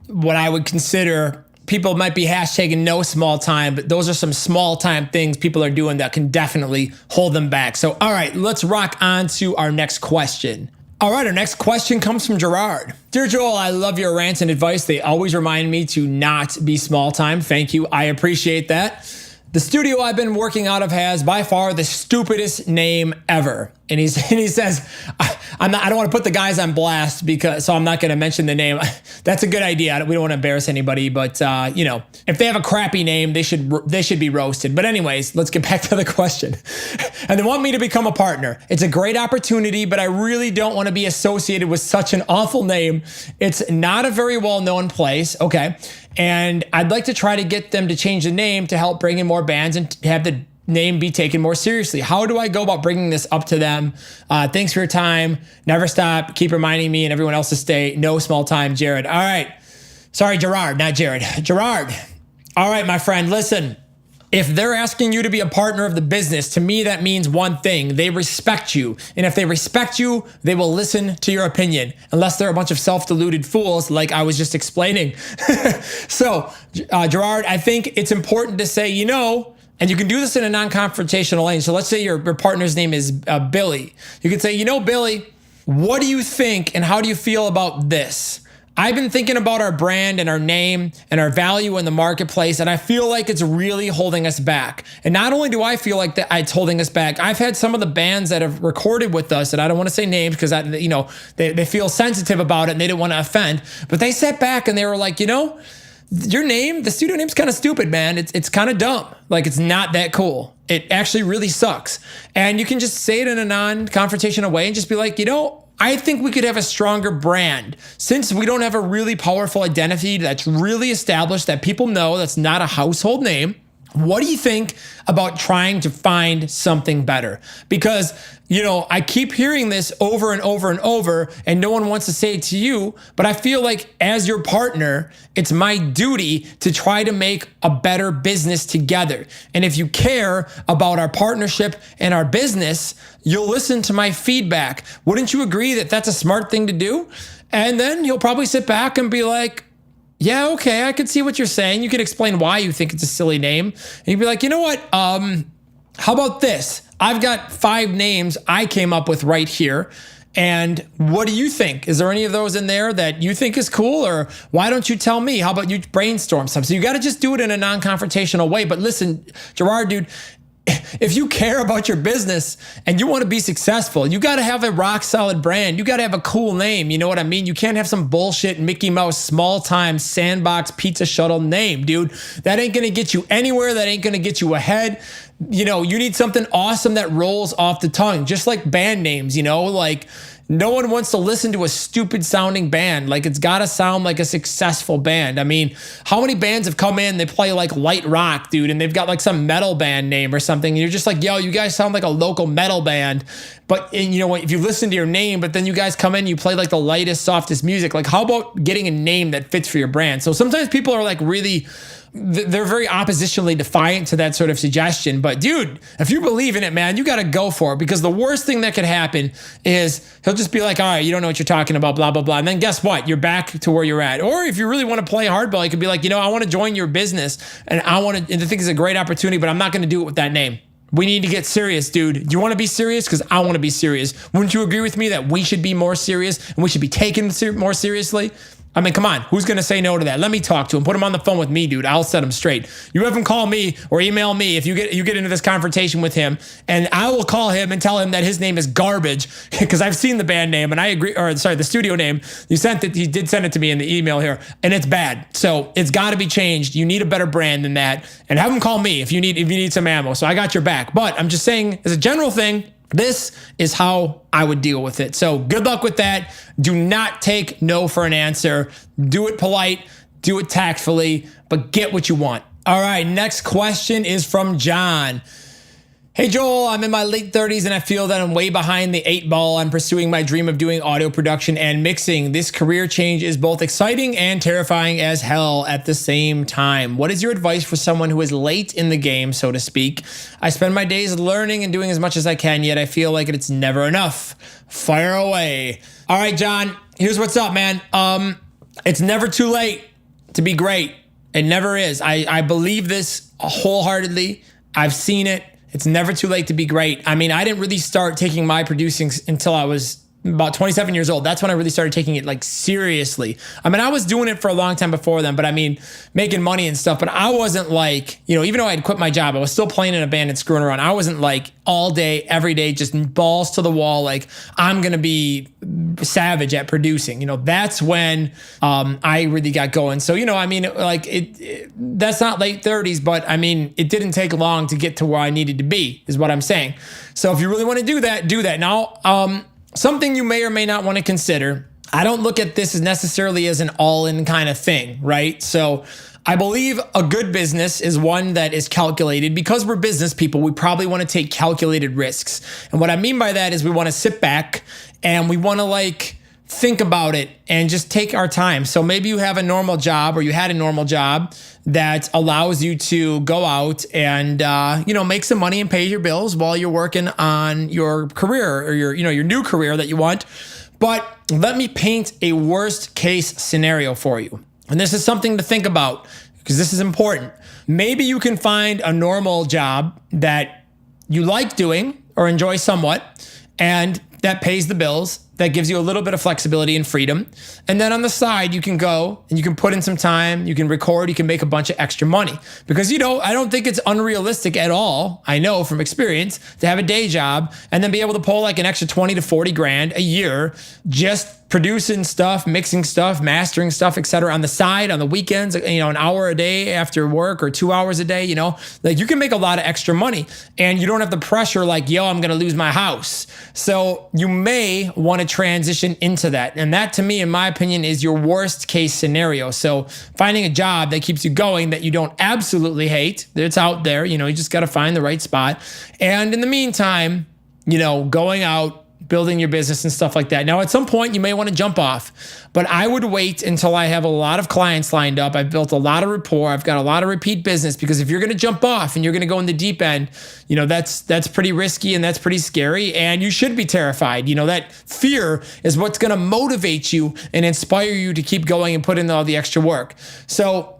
What I would consider, people might be hashtagging no small time, but those are some small time things people are doing that can definitely hold them back. So, all right, let's rock on to our next question. All right, our next question comes from Gerard. Dear Joel, I love your rants and advice. They always remind me to not be small time. Thank you. I appreciate that. The studio I've been working out of has by far the stupidest name ever. And he says, I don't want to put the guys on blast so I'm not going to mention the name. That's a good idea. We don't want to embarrass anybody, but if they have a crappy name, they should be roasted. But anyways, let's get back to the question. And they want me to become a partner. It's a great opportunity, but I really don't want to be associated with such an awful name. It's not a very well-known place. Okay. And I'd like to try to get them to change the name to help bring in more bands and have the name be taken more seriously. How do I go about bringing this up to them? Thanks for your time. Never stop. Keep reminding me and everyone else to stay. No small time, Jared. All right. Sorry, Gerard, not Jared. Gerard. All right, my friend, listen. If they're asking you to be a partner of the business, to me, that means one thing. They respect you. And if they respect you, they will listen to your opinion, unless they're a bunch of self-deluded fools like I was just explaining. So, Gerard, I think it's important to say, and you can do this in a non-confrontational lane. So let's say your partner's name is Billy. You can say, Billy, what do you think and how do you feel about this? I've been thinking about our brand and our name and our value in the marketplace, and I feel like it's really holding us back. And not only do I feel like that it's holding us back, I've had some of the bands that have recorded with us, and I don't want to say names because they feel sensitive about it and they didn't want to offend, but they sat back and they were like, your name, the studio name's kind of stupid, man. It's kind of dumb. Like, it's not that cool. It actually really sucks. And you can just say it in a non-confrontational way and just be like, I think we could have a stronger brand. Since we don't have a really powerful identity that's really established, that people know, that's not a household name, what do you think about trying to find something better? Because, I keep hearing this over and over and over, and no one wants to say it to you, but I feel like as your partner, it's my duty to try to make a better business together. And if you care about our partnership and our business, you'll listen to my feedback. Wouldn't you agree that that's a smart thing to do? And then you'll probably sit back and be like, yeah, okay, I can see what you're saying. You can explain why you think it's a silly name. And you'd be like, you know what? How about this? I've got 5 names I came up with right here. And what do you think? Is there any of those in there that you think is cool? Or why don't you tell me? How about you brainstorm some? So you got to just do it in a non-confrontational way. But listen, Gerard, dude, if you care about your business and you want to be successful, you got to have a rock solid brand. You got to have a cool name. You know what I mean? You can't have some bullshit Mickey Mouse small time sandbox pizza shuttle name, dude. That ain't going to get you anywhere. That ain't going to get you ahead. You need something awesome that rolls off the tongue, just like band names, like no one wants to listen to a stupid sounding band. Like, it's got to sound like a successful band. I mean, how many bands have come in, they play like light rock, dude, and they've got like some metal band name or something. And you're just like, yo, you guys sound like a local metal band. But if you listen to your name, but then you guys come in, you play like the lightest, softest music. Like, how about getting a name that fits for your brand? So sometimes people are like they're very oppositionally defiant to that sort of suggestion. But dude, if you believe in it, man, you got to go for it, because the worst thing that could happen is he'll just be like, all right, you don't know what you're talking about, blah, blah, blah. And then guess what? You're back to where you're at. Or if you really want to play hardball, you could be like, I want to join your business and I think it's a great opportunity, but I'm not going to do it with that name. We need to get serious, dude. Do you want to be serious? Because I want to be serious. Wouldn't you agree with me that we should be more serious and we should be taken more seriously? I mean, come on. Who's going to say no to that? Let me talk to him. Put him on the phone with me, dude. I'll set him straight. You have him call me or email me if you get into this confrontation with him, and I will call him and tell him that his name is garbage because I've seen the band name and I agree, or sorry, the studio name. He did send it to me in the email here, and it's bad. So it's got to be changed. You need a better brand than that, and have him call me if you need some ammo. So I got your back. But I'm just saying, as a general thing, this is how I would deal with it. So good luck with that. Do not take no for an answer. Do it polite, do it tactfully, but get what you want. All right, next question is from John. Hey Joel, I'm in my late 30s and I feel that I'm way behind the 8 ball on pursuing my dream of doing audio production and mixing. This career change is both exciting and terrifying as hell at the same time. What is your advice for someone who is late in the game, so to speak? I spend my days learning and doing as much as I can, yet I feel like it's never enough. Fire away. All right, John, here's what's up, man. It's never too late to be great. It never is. I believe this wholeheartedly. I've seen it. It's never too late to be great. I mean, I didn't really start taking my producing until I was about 27 years old. That's when I really started taking it like seriously. I mean, I was doing it for a long time before then, but I mean, making money and stuff, but I wasn't like, even though I had quit my job, I was still playing in a band and screwing around. I wasn't like all day, every day, just balls to the wall. Like I'm going to be savage at producing, that's when I really got going. So, I mean, that's not late 30s, but I mean, it didn't take long to get to where I needed to be is what I'm saying. So if you really want to do that, do that. Now, something you may or may not want to consider. I don't look at this as necessarily as an all-in kind of thing, right? So I believe a good business is one that is calculated. Because we're business people, we probably want to take calculated risks. And what I mean by that is we want to sit back and we want to think about it and just take our time. So maybe you have a normal job or you had a normal job that allows you to go out and, make some money and pay your bills while you're working on your career or your new career that you want. But let me paint a worst case scenario for you. And this is something to think about because this is important. Maybe you can find a normal job that you like doing or enjoy somewhat, and that pays the bills, that gives you a little bit of flexibility and freedom. And then on the side, you can go and you can put in some time, you can record, you can make a bunch of extra money. Because, I don't think it's unrealistic at all, I know from experience, to have a day job and then be able to pull like an extra 20 to 40 grand a year just producing stuff, mixing stuff, mastering stuff, etc. on the side, on the weekends, an hour a day after work or 2 hours a day, you can make a lot of extra money and you don't have the pressure I'm going to lose my house. So you may want to transition into that. And that to me, in my opinion, is your worst case scenario. So finding a job that keeps you going, that you don't absolutely hate, that's out there, you just got to find the right spot. And in the meantime, going out, building your business and stuff like that. Now, at some point, you may want to jump off, but I would wait until I have a lot of clients lined up. I've built a lot of rapport. I've got a lot of repeat business, because if you're going to jump off and you're going to go in the deep end, that's pretty risky and that's pretty scary, and you should be terrified. That fear is what's going to motivate you and inspire you to keep going and put in all the extra work. So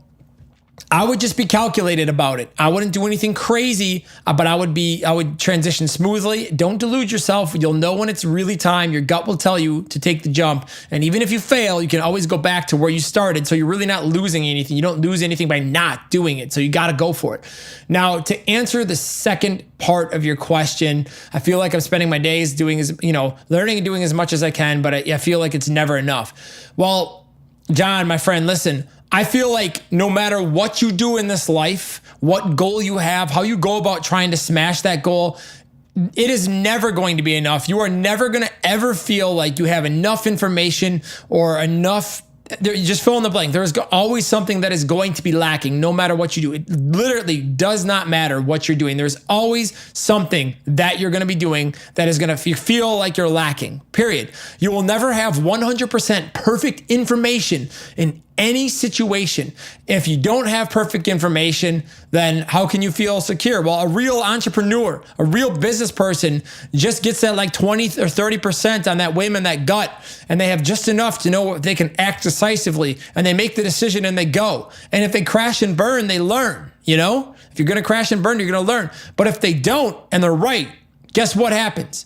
I would just be calculated about it. I wouldn't do anything crazy, but I would transition smoothly. Don't delude yourself. You'll know when it's really time. Your gut will tell you to take the jump. And even if you fail, you can always go back to where you started. So you're really not losing anything. You don't lose anything by not doing it. So you got to go for it. Now, to answer the second part of your question, I feel like I'm spending my days learning and doing as much as I can, but I feel like it's never enough. Well, John, my friend, listen, I feel like no matter what you do in this life, what goal you have, how you go about trying to smash that goal, it is never going to be enough. You are never going to ever feel like you have enough information or enough. Just fill in the blank. There's always something that is going to be lacking no matter what you do. It literally does not matter what you're doing. There's always something that you're going to be doing that is going to feel like you're lacking, period. You will never have 100% perfect information in any situation. If you don't have perfect information, then how can you feel secure? Well, a real entrepreneur, a real business person just gets that like 20 or 30% on that whim and that gut, and they have just enough to know they can act decisively, and they make the decision and they go. And if they crash and burn, they learn. you know? If you're going to crash and burn, you're going to learn. But if they don't and they're right, guess what happens?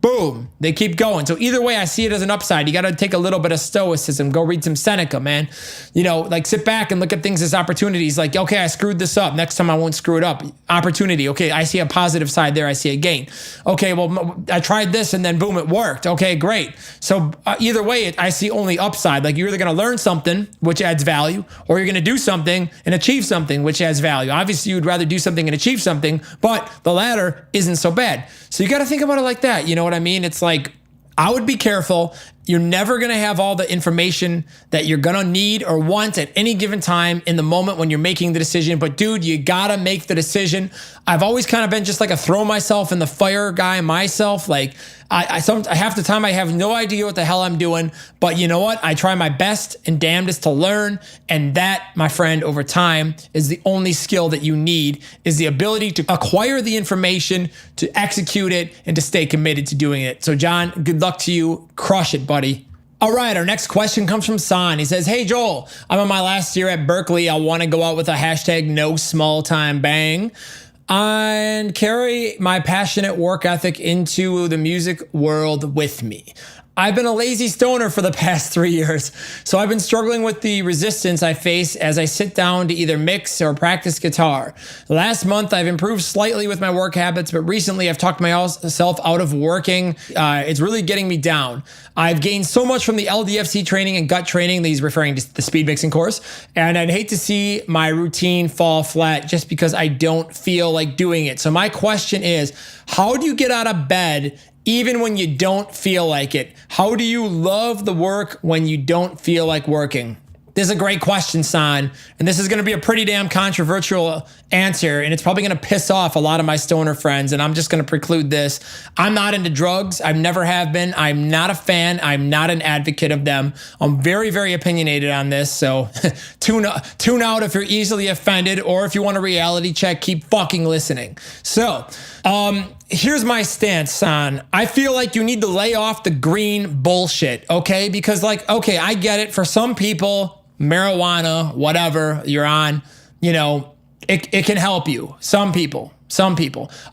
Boom, they keep going. So either way, I see it as an upside. You got to take a little bit of stoicism. Go read some Seneca, man. You know, like sit back and look at things as opportunities. Like, okay, I screwed this up. Next time I won't screw it up. Opportunity. Okay, I see a positive side there. I see a gain. Okay, well, I tried this and then boom, it worked. Okay, great. So either way, I see only upside. Like you're either going to learn something, which adds value, or you're going to do something and achieve something, which adds value. Obviously, you'd rather do something and achieve something, but the latter isn't so bad. So you got to think about it like that. You know what I mean? It's like, I would be careful. You're never going to have all the information that you're going to need or want at any given time in the moment when you're making the decision. But dude, you got to make the decision. I've always kind of been just like a throw myself in the fire guy myself. Like half the time I have no idea what the hell I'm doing, but you know what? I try my best and damnedest to learn. And that, my friend, over time is the only skill that you need, is the ability to acquire the information, to execute it, and to stay committed to doing it. So John, good luck to you. Crush it, buddy. All right, our next question comes from San. He says, hey, Joel, I'm in my last year at Berkeley. I want to go out with a hashtag no small time bang and carry my passionate work ethic into the music world with me. I've been a lazy stoner for the past 3 years, so I've been struggling with the resistance I face as I sit down to either mix or practice guitar. Last month, I've improved slightly with my work habits, but recently I've talked myself out of working. It's really getting me down. I've gained so much from the LDFC training and gut training that he's referring to the speed mixing course, and I'd hate to see my routine fall flat just because I don't feel like doing it. So my question is, how do you get out of bed even when you don't feel like it? How do you love the work when you don't feel like working? This is a great question, San, and this is going to be a pretty damn controversial answer, and it's probably going to piss off a lot of my stoner friends, and I'm just going to preclude this. I'm not into drugs. I never have been. I'm not a fan. I'm not an advocate of them. I'm very, very opinionated on this, so tune out if you're easily offended, or if you want a reality check, keep fucking listening. So, here's my stance, San. I feel like you need to lay off the green bullshit, okay? Because like, okay, I get it. For some people, marijuana, whatever you're on, you know, it can help you. Some people.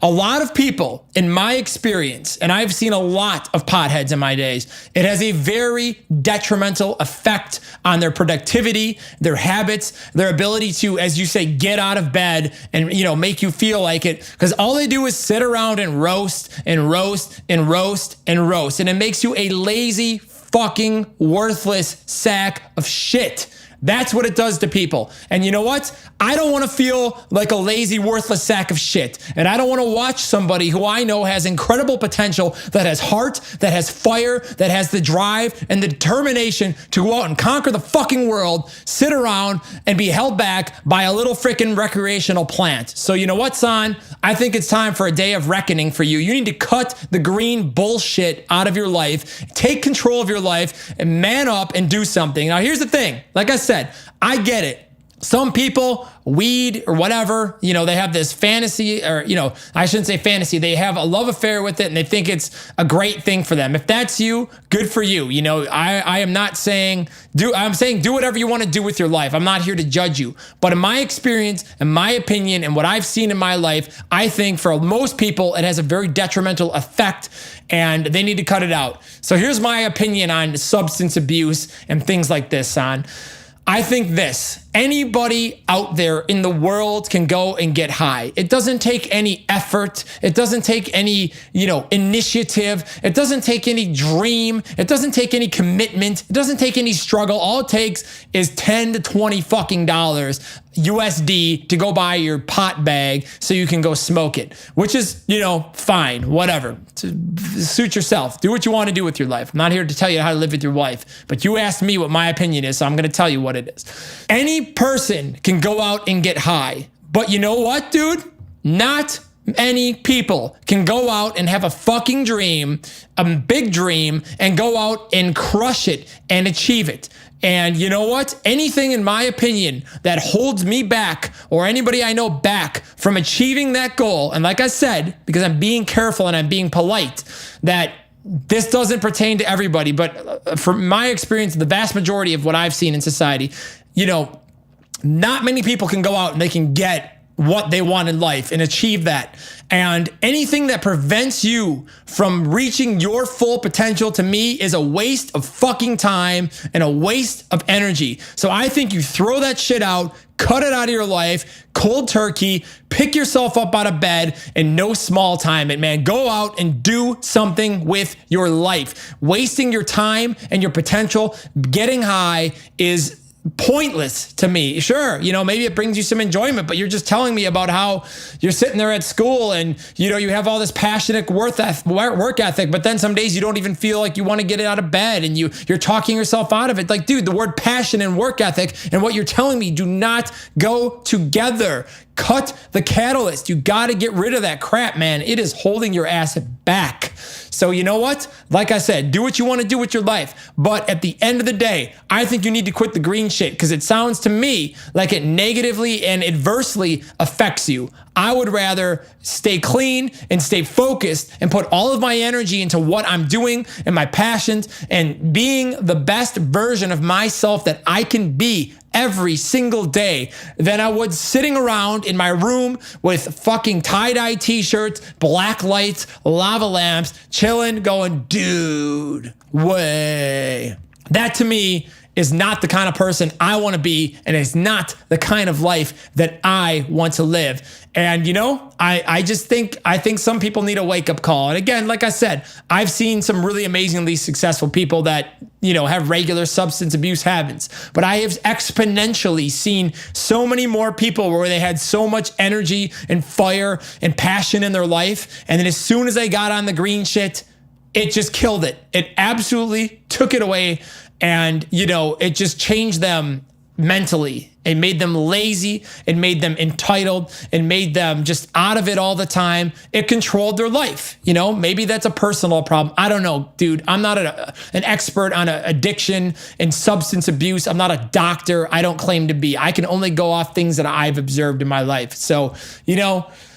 A lot of people, in my experience, and I've seen a lot of potheads in my days, it has a very detrimental effect on their productivity, their habits, their ability to, as you say, get out of bed and, you know, make you feel like it. Because all they do is sit around and roast and roast and roast and roast. And it makes you a lazy, fucking worthless sack of shit. That's what it does to people. And you know what? I don't want to feel like a lazy, worthless sack of shit. And I don't want to watch somebody who I know has incredible potential, that has heart, that has fire, that has the drive and the determination to go out and conquer the fucking world, sit around and be held back by a little freaking recreational plant. So you know what, son? I think it's time for a day of reckoning for you. You need to cut the green bullshit out of your life, take control of your life, and man up and do something. Now, here's the thing. Like I said, I get it. Some people, weed or whatever, you know, they have this fantasy, or, you know, I shouldn't say fantasy. They have a love affair with it and they think it's a great thing for them. If that's you, good for you. You know, I am not saying, I'm saying do whatever you want to do with your life. I'm not here to judge you. But in my experience, in my opinion, and what I've seen in my life, I think for most people, it has a very detrimental effect and they need to cut it out. So here's my opinion on substance abuse and things like this, son. I think this, anybody out there in the world can go and get high. It doesn't take any effort. It doesn't take any, you know, initiative. It doesn't take any dream. It doesn't take any commitment. It doesn't take any struggle. All it takes is 10 to 20 fucking dollars USD to go buy your pot bag so you can go smoke it, which is, you know, fine, whatever. Suit yourself. Do what you want to do with your life. I'm not here to tell you how to live with your life, but you asked me what my opinion is, so I'm going to tell you what it is. Any person can go out and get high, but you know what, dude? Not many people can go out and have a fucking dream, a big dream, and go out and crush it and achieve it. And you know what? Anything, in my opinion, that holds me back or anybody I know back from achieving that goal, and like I said, because I'm being careful and I'm being polite, that this doesn't pertain to everybody, but from my experience, the vast majority of what I've seen in society, you know, not many people can go out and they can get what they want in life and achieve that. And anything that prevents you from reaching your full potential, to me, is a waste of fucking time and a waste of energy. So I think you throw that shit out, cut it out of your life, cold turkey, pick yourself up out of bed, and no small time it, man. Go out and do something with your life. Wasting your time and your potential, getting high, is pointless to me. Sure, maybe it brings you some enjoyment, but you're just telling me about how you're sitting there at school and, you have all this passionate work ethic, but then some days you don't even feel like you want to get out of bed and you're talking yourself out of it. Like, dude, the word passion and work ethic and what you're telling me do not go together. Cut the catalyst. You got to get rid of that crap, man. It is holding your ass back. So you know what? Like I said, do what you want to do with your life. But at the end of the day, I think you need to quit the green shit, because it sounds to me like it negatively and adversely affects you. I would rather stay clean and stay focused and put all of my energy into what I'm doing and my passions and being the best version of myself that I can be every single day than I would sitting around in my room with fucking tie-dye t-shirts, black lights, lava lamps, chilling, going, dude, way. That to me is not the kind of person I want to be, and it's not the kind of life that I want to live. And I think some people need a wake-up call. And again, like I said, I've seen some really amazingly successful people that, have regular substance abuse habits. But I have exponentially seen so many more people where they had so much energy and fire and passion in their life. And then as soon as they got on the green shit, it just killed it. It absolutely took it away. And, it just changed them mentally. It made them lazy. It made them entitled. It made them just out of it all the time. It controlled their life. Maybe that's a personal problem. I don't know, dude. I'm not an expert on addiction and substance abuse. I'm not a doctor. I don't claim to be. I can only go off things that I've observed in my life. So,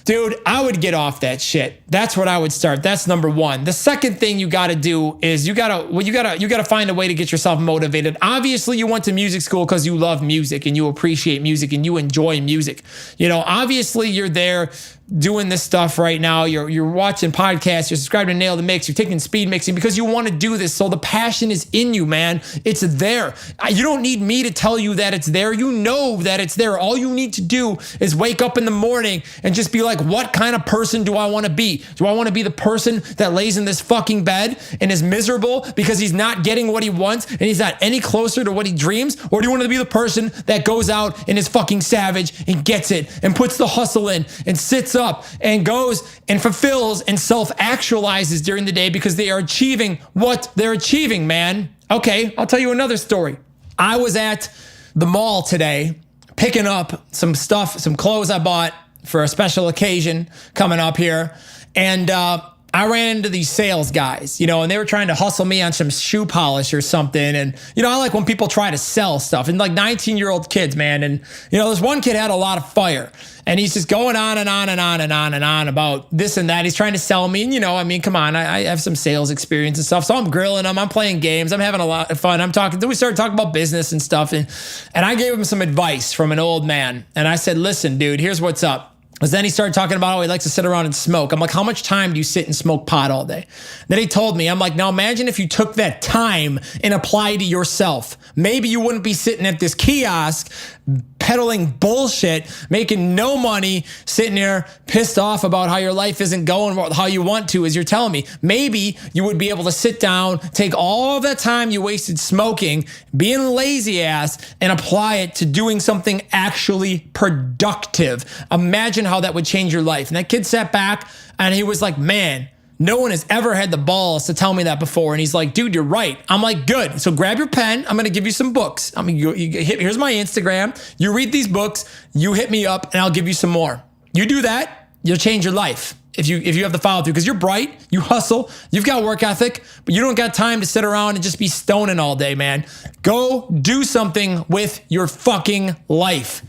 dude, I would get off that shit. That's what I would start. That's number one. The second thing you got to do is you got to find a way to get yourself motivated. Obviously, you went to music school because you love music and you appreciate music and you enjoy music. Obviously you're there doing this stuff right now. You're watching podcasts, you're subscribing to Nail the Mix, you're taking speed mixing because you want to do this. So the passion is in you, man. It's there. You don't need me to tell you that it's there. You know that it's there. All you need to do is wake up in the morning and just be like, what kind of person do I want to be? Do I want to be the person that lays in this fucking bed and is miserable because he's not getting what he wants and he's not any closer to what he dreams? Or do you want to be the person that goes out and is fucking savage and gets it and puts the hustle in and sits up and goes and fulfills and self-actualizes during the day because they are achieving what they're achieving, man? Okay, I'll tell you another story. I was at the mall today picking up some stuff, some clothes I bought for a special occasion coming up here. And I ran into these sales guys, and they were trying to hustle me on some shoe polish or something. And, I like when people try to sell stuff, and like 19-year-old kids, man. And, this one kid had a lot of fire and he's just going on and on and on and on and on about this and that. He's trying to sell me. And, come on, I have some sales experience and stuff. So I'm grilling him. I'm playing games. I'm having a lot of fun. Then we started talking about business and stuff. And I gave him some advice from an old man. And I said, listen, dude, here's what's up. Because then he started talking about how he likes to sit around and smoke. I'm like, how much time do you sit and smoke pot all day? Then he told me, I'm like, now imagine if you took that time and applied to yourself. Maybe you wouldn't be sitting at this kiosk peddling bullshit, making no money, sitting there pissed off about how your life isn't going how you want to, as you're telling me. Maybe you would be able to sit down, take all of that time you wasted smoking, being lazy ass, and apply it to doing something actually productive. Imagine how that would change your life. And that kid sat back and he was like, man, no one has ever had the balls to tell me that before. And he's like, dude, you're right. I'm like, good. So grab your pen. I'm going to give you some books. Here's my Instagram. You read these books, you hit me up, and I'll give you some more. You do that, you'll change your life. If you have the follow through, because you're bright, you hustle, you've got work ethic, but you don't got time to sit around and just be stoning all day, man. Go do something with your fucking life.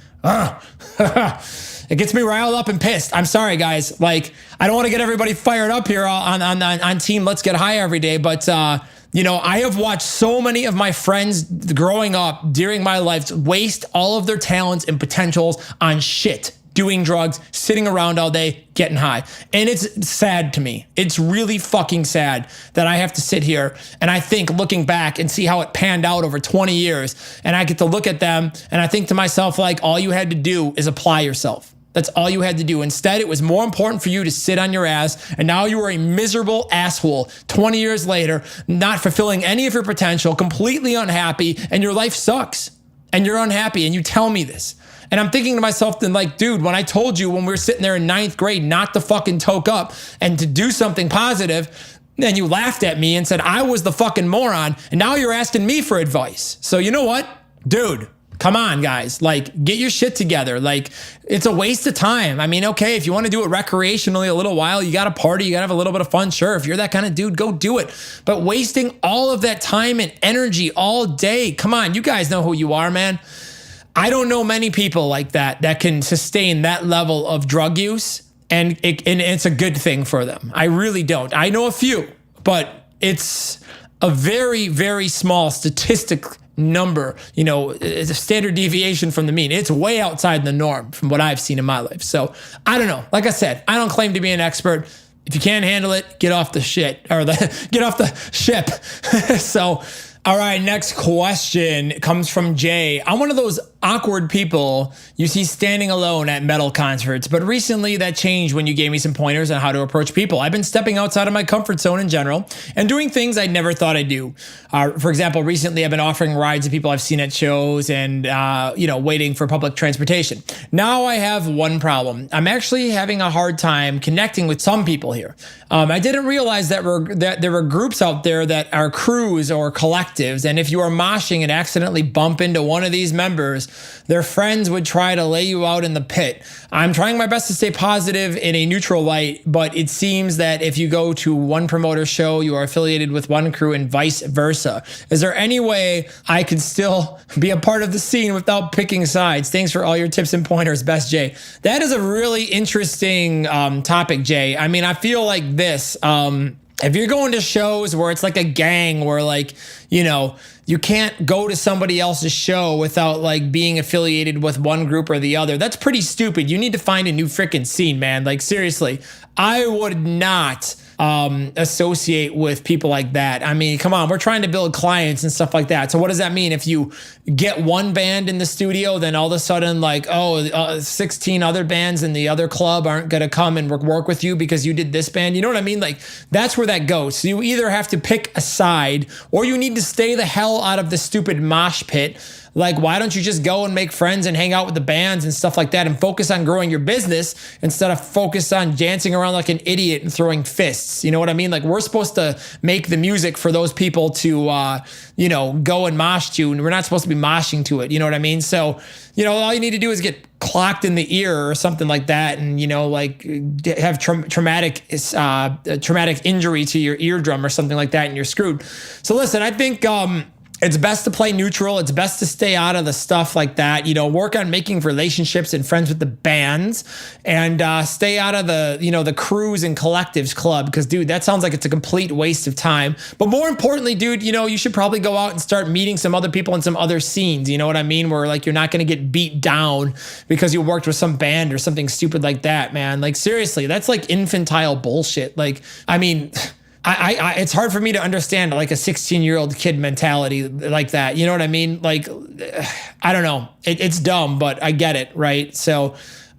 It gets me riled up and pissed. I'm sorry, guys. Like, I don't want to get everybody fired up here on Team Let's Get High every day, but You know, I have watched so many of my friends growing up during my life waste all of their talents and potentials on shit, doing drugs, sitting around all day, getting high. And it's sad to me. It's really fucking sad that I have to sit here and I think, looking back and see how it panned out over 20 years, and I get to look at them and I think to myself, like, all you had to do is apply yourself. That's all you had to do. Instead, it was more important for you to sit on your ass, and now you are a miserable asshole 20 years later, not fulfilling any of your potential, completely unhappy, and your life sucks. And you're unhappy, and you tell me this. And I'm thinking to myself then, like, dude, when I told you when we were sitting there in 9th grade not to fucking toke up and to do something positive, then you laughed at me and said I was the fucking moron, and now you're asking me for advice. So you know what? Dude, come on, guys. Like, get your shit together. Like, it's a waste of time. I mean, okay, if you want to do it recreationally a little while, you got to party, you got to have a little bit of fun. Sure, if you're that kind of dude, go do it. But wasting all of that time and energy all day, come on, you guys know who you are, man. I don't know many people like that can sustain that level of drug use, and it's a good thing for them. I really don't. I know a few, but it's a very, very small statistic number. You know, it's a standard deviation from the mean. It's way outside the norm from what I've seen in my life. So I don't know. Like I said, I don't claim to be an expert. If you can't handle it, get off the shit, or get off the ship. So, all right, next question comes from Jay. I'm one of those awkward people you see standing alone at metal concerts, but recently that changed when you gave me some pointers on how to approach people. I've been stepping outside of my comfort zone in general and doing things I never thought I'd do. For example, recently I've been offering rides to people I've seen at shows and, waiting for public transportation. Now I have one problem. I'm actually having a hard time connecting with some people here. I didn't realize that there were groups out there that are crews or collectives, and if you are moshing and accidentally bump into one of these members, their friends would try to lay you out in the pit. I'm trying my best to stay positive in a neutral light, but it seems that if you go to one promoter show, you are affiliated with one crew and vice versa. Is there any way I could still be a part of the scene without picking sides? Thanks for all your tips and pointers. Best, Jay. That is a really interesting topic, Jay. I mean, I feel like this. If you're going to shows where it's like a gang where, like, you can't go to somebody else's show without like being affiliated with one group or the other, that's pretty stupid. You need to find a new freaking scene, man. Like, seriously, I would not associate with people like that. I mean, come on, we're trying to build clients and stuff like that. So what does that mean? If you get one band in the studio, then all of a sudden, like, 16 other bands in the other club aren't going to come and work with you because you did this band. You know what I mean? Like, that's where that goes. So you either have to pick a side or you need to stay the hell out of the stupid mosh pit. Like, why don't you just go and make friends and hang out with the bands and stuff like that and focus on growing your business instead of focus on dancing around like an idiot and throwing fists? You know what I mean? Like, we're supposed to make the music for those people to, go and mosh to, and we're not supposed to be moshing to it. You know what I mean? So, all you need to do is get clocked in the ear or something like that, and have traumatic injury to your eardrum or something like that, and you're screwed. So listen, I think it's best to play neutral. It's best to stay out of the stuff like that. Work on making relationships and friends with the bands, and stay out of the crews and collectives club. Because, dude, that sounds like it's a complete waste of time. But more importantly, dude, you should probably go out and start meeting some other people in some other scenes. You know what I mean? Where, like, you're not going to get beat down because you worked with some band or something stupid like that, man. Like, seriously, that's like infantile bullshit. Like, I mean, it's hard for me to understand like a 16-year-old kid mentality like that. You know what I mean? Like, I don't know. It's dumb, but I get it, right? So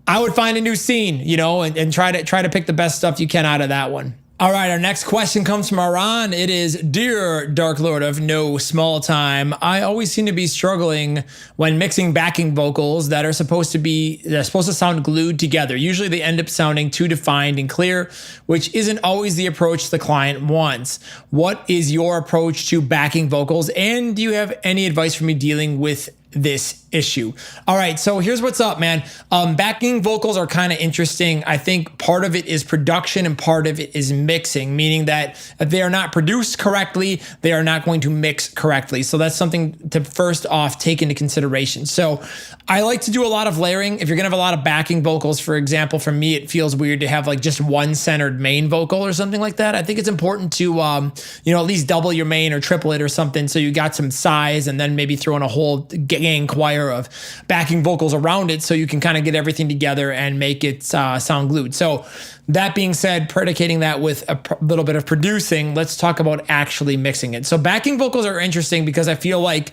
I would find a new scene, and try to pick the best stuff you can out of that one. All right, our next question comes from Aran. It is, Dear Dark Lord of No Small Time, I always seem to be struggling when mixing backing vocals that are supposed to sound glued together. Usually they end up sounding too defined and clear, which isn't always the approach the client wants. What is your approach to backing vocals? And do you have any advice for me dealing with this issue. All right, so here's what's up, man. Backing vocals are kind of interesting. I think part of it is production and part of it is mixing, meaning that if they are not produced correctly, they are not going to mix correctly. So that's something to first off take into consideration. So I like to do a lot of layering. If you're gonna have a lot of backing vocals, for example, for me, it feels weird to have like just one centered main vocal or something like that. I think it's important to, at least double your main or triple it or something, so you got some size, and then maybe throw in a whole gang choir of backing vocals around it, so you can kind of get everything together and make it sound glued. So that being said, predicating that with a little bit of producing, let's talk about actually mixing it. So backing vocals are interesting because I feel like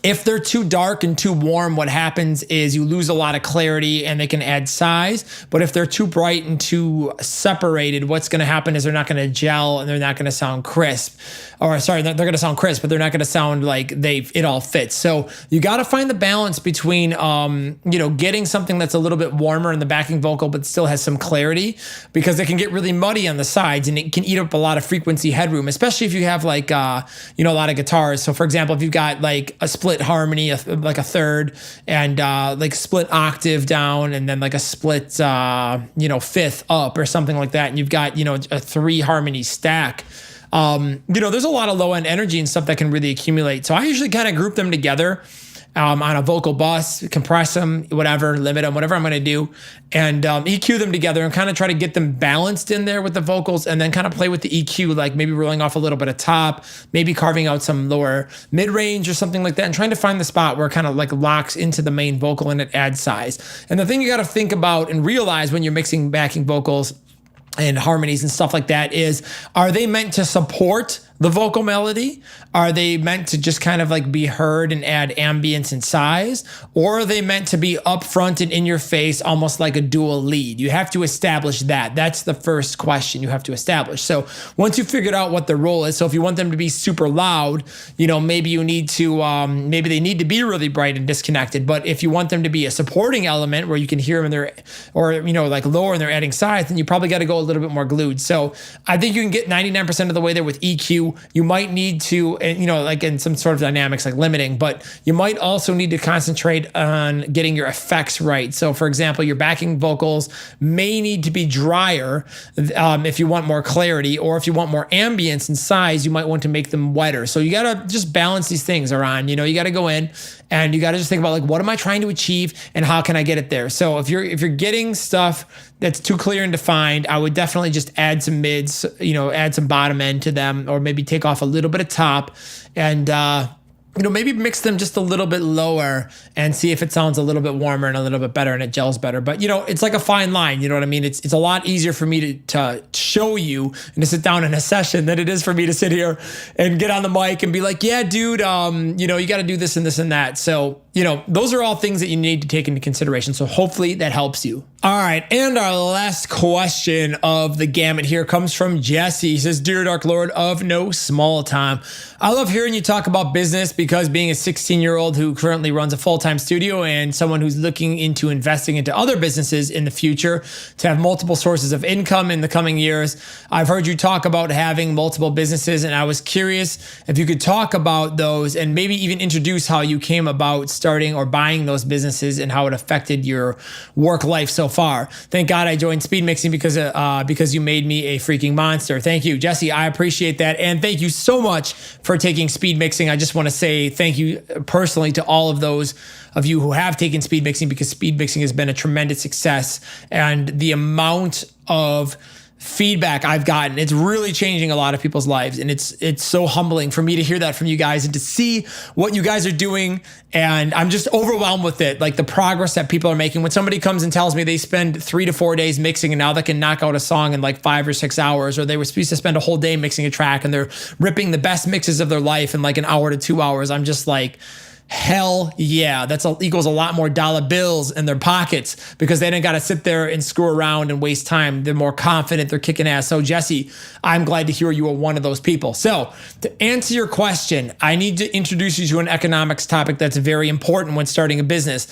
if they're too dark and too warm, what happens is you lose a lot of clarity and they can add size. But if they're too bright and too separated, what's going to happen is they're not going to gel and they're not going to sound crisp. Or sorry, they're going to sound crisp, but they're not going to sound like it all fits. So you got to find the balance between, getting something that's a little bit warmer in the backing vocal, but still has some clarity, because it can get really muddy on the sides and it can eat up a lot of frequency headroom, especially if you have like, a lot of guitars. So for example, if you've got like a split harmony, like a third, and like split octave down, and then like a split, fifth up or something like that, and you've got, a 3 harmony stack. There's a lot of low end energy and stuff that can really accumulate. So I usually kind of group them together on a vocal bus, compress them, whatever, limit them, whatever I'm going to do, and EQ them together and kind of try to get them balanced in there with the vocals, and then kind of play with the EQ, like maybe rolling off a little bit of top, maybe carving out some lower mid range or something like that, and trying to find the spot where it kind of like locks into the main vocal and it adds size. And the thing you got to think about and realize when you're mixing backing vocals and harmonies and stuff like that is, are they meant to support the vocal melody? Are they meant to just kind of like be heard and add ambience and size? Or are they meant to be upfront and in your face, almost like a dual lead? You have to establish that. That's the first question you have to establish. So once you figured out what the role is, so if you want them to be super loud, maybe you need to, maybe they need to be really bright and disconnected. But if you want them to be a supporting element where you can hear them in their, or, like lower and they're adding size, then you probably got to go a little bit more glued. So I think you can get 99% of the way there with EQ. You might need to, like in some sort of dynamics like limiting, but you might also need to concentrate on getting your effects right. So for example, your backing vocals may need to be drier if you want more clarity, or if you want more ambience and size, you might want to make them wetter. So you got to just balance these things around, you got to go in and you got to just think about like, what am I trying to achieve and how can I get it there? So if you're getting stuff that's too clear and defined, I would definitely just add some mids, add some bottom end to them, or maybe take off a little bit of top and, maybe mix them just a little bit lower and see if it sounds a little bit warmer and a little bit better and it gels better. But, it's like a fine line. You know what I mean? It's a lot easier for me to show you and to sit down in a session than it is for me to sit here and get on the mic and be like, yeah, dude, you got to do this and this and that. So, those are all things that you need to take into consideration. So hopefully that helps you. All right. And our last question of the gamut here comes from Jesse. He says, Dear Dark Lord of No Small Time, I love hearing you talk about business, because being a 16-year-old who currently runs a full-time studio and someone who's looking into investing into other businesses in the future to have multiple sources of income in the coming years, I've heard you talk about having multiple businesses, and I was curious if you could talk about those and maybe even introduce how you came about starting or buying those businesses and how it affected your work life so far. Thank God I joined speed mixing because you made me a freaking monster. Thank you, Jesse. I appreciate that. And thank you so much for taking speed mixing. I just want to say thank you personally to all of those of you who have taken speed mixing, because speed mixing has been a tremendous success, and the amount of feedback I've gotten, it's really changing a lot of people's lives, and it's so humbling for me to hear that from you guys and to see what you guys are doing, and I'm just overwhelmed with it, like the progress that people are making. When somebody comes and tells me they spend 3 to 4 days mixing and now they can knock out a song in like 5 or 6 hours, or they were supposed to spend a whole day mixing a track and they're ripping the best mixes of their life in like an hour to 2 hours, I'm just like, hell yeah, equals a lot more dollar bills in their pockets, because they didn't got to sit there and screw around and waste time. They're more confident, they're kicking ass. So Jesse, I'm glad to hear you are one of those people. So to answer your question, I need to introduce you to an economics topic that's very important when starting a business.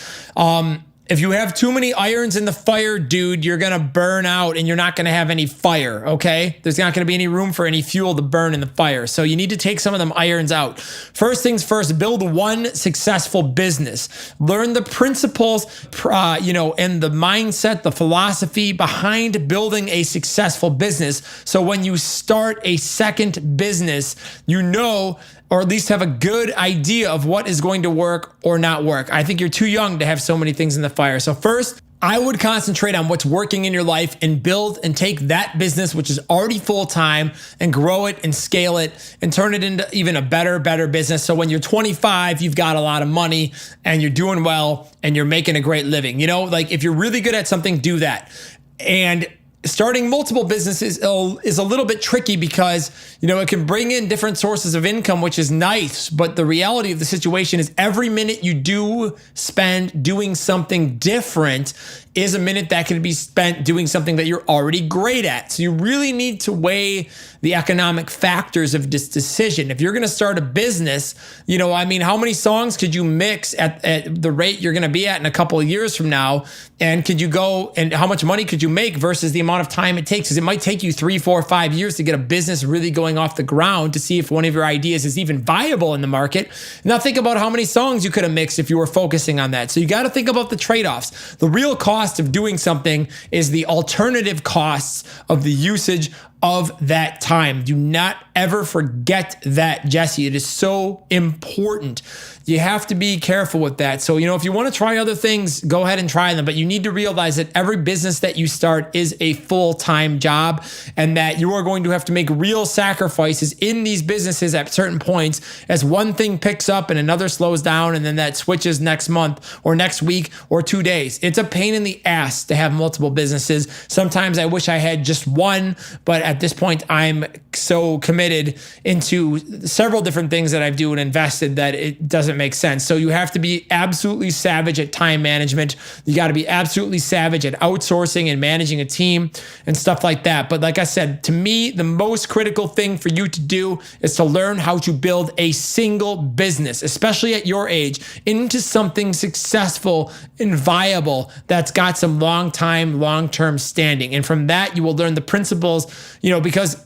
if you have too many irons in the fire, dude, you're going to burn out and you're not going to have any fire, okay? There's not going to be any room for any fuel to burn in the fire. So you need to take some of them irons out. First things first, build one successful business. Learn the principles, and the mindset, the philosophy behind building a successful business. So when you start a second business, you know, or at least have a good idea of what is going to work or not work. I think you're too young to have so many things in the fire. So first, I would concentrate on what's working in your life and build and take that business, which is already full-time, and grow it and scale it and turn it into even a better business. So when you're 25, you've got a lot of money and you're doing well and you're making a great living. You know, like if you're really good at something, do that. And starting multiple businesses is a little bit tricky because, you know, it can bring in different sources of income, which is nice. But the reality of the situation is every minute you do spend doing something different is a minute that can be spent doing something that you're already great at. So you really need to weigh the economic factors of this decision. If you're going to start a business, you know, I mean, how many songs could you mix at the rate you're going to be at in a couple of years from now? And could you go, and how much money could you make versus the amount of time it takes? Because it might take you 3, 4, 5 years to get a business really going off the ground to see if one of your ideas is even viable in the market. Now think about how many songs you could have mixed if you were focusing on that. So you got to think about the trade-offs. The real cost of doing something is the alternative costs of the usage of that time. Do not ever forget that, Jesse. It is so important. You have to be careful with that. So, you know, if you want to try other things, go ahead and try them. But you need to realize that every business that you start is a full-time job and that you are going to have to make real sacrifices in these businesses at certain points as one thing picks up and another slows down and then that switches next month or next week or 2 days. It's a pain in the ass to have multiple businesses. Sometimes I wish I had just one, but at this point, I'm so committed into several different things that I do and invested that it doesn't make sense. So you have to be absolutely savage at time management. You got to be absolutely savage at outsourcing and managing a team and stuff like that. But like I said, to me, the most critical thing for you to do is to learn how to build a single business, especially at your age, into something successful and viable that's got some long-term standing. And from that, you will learn the principles, you know, because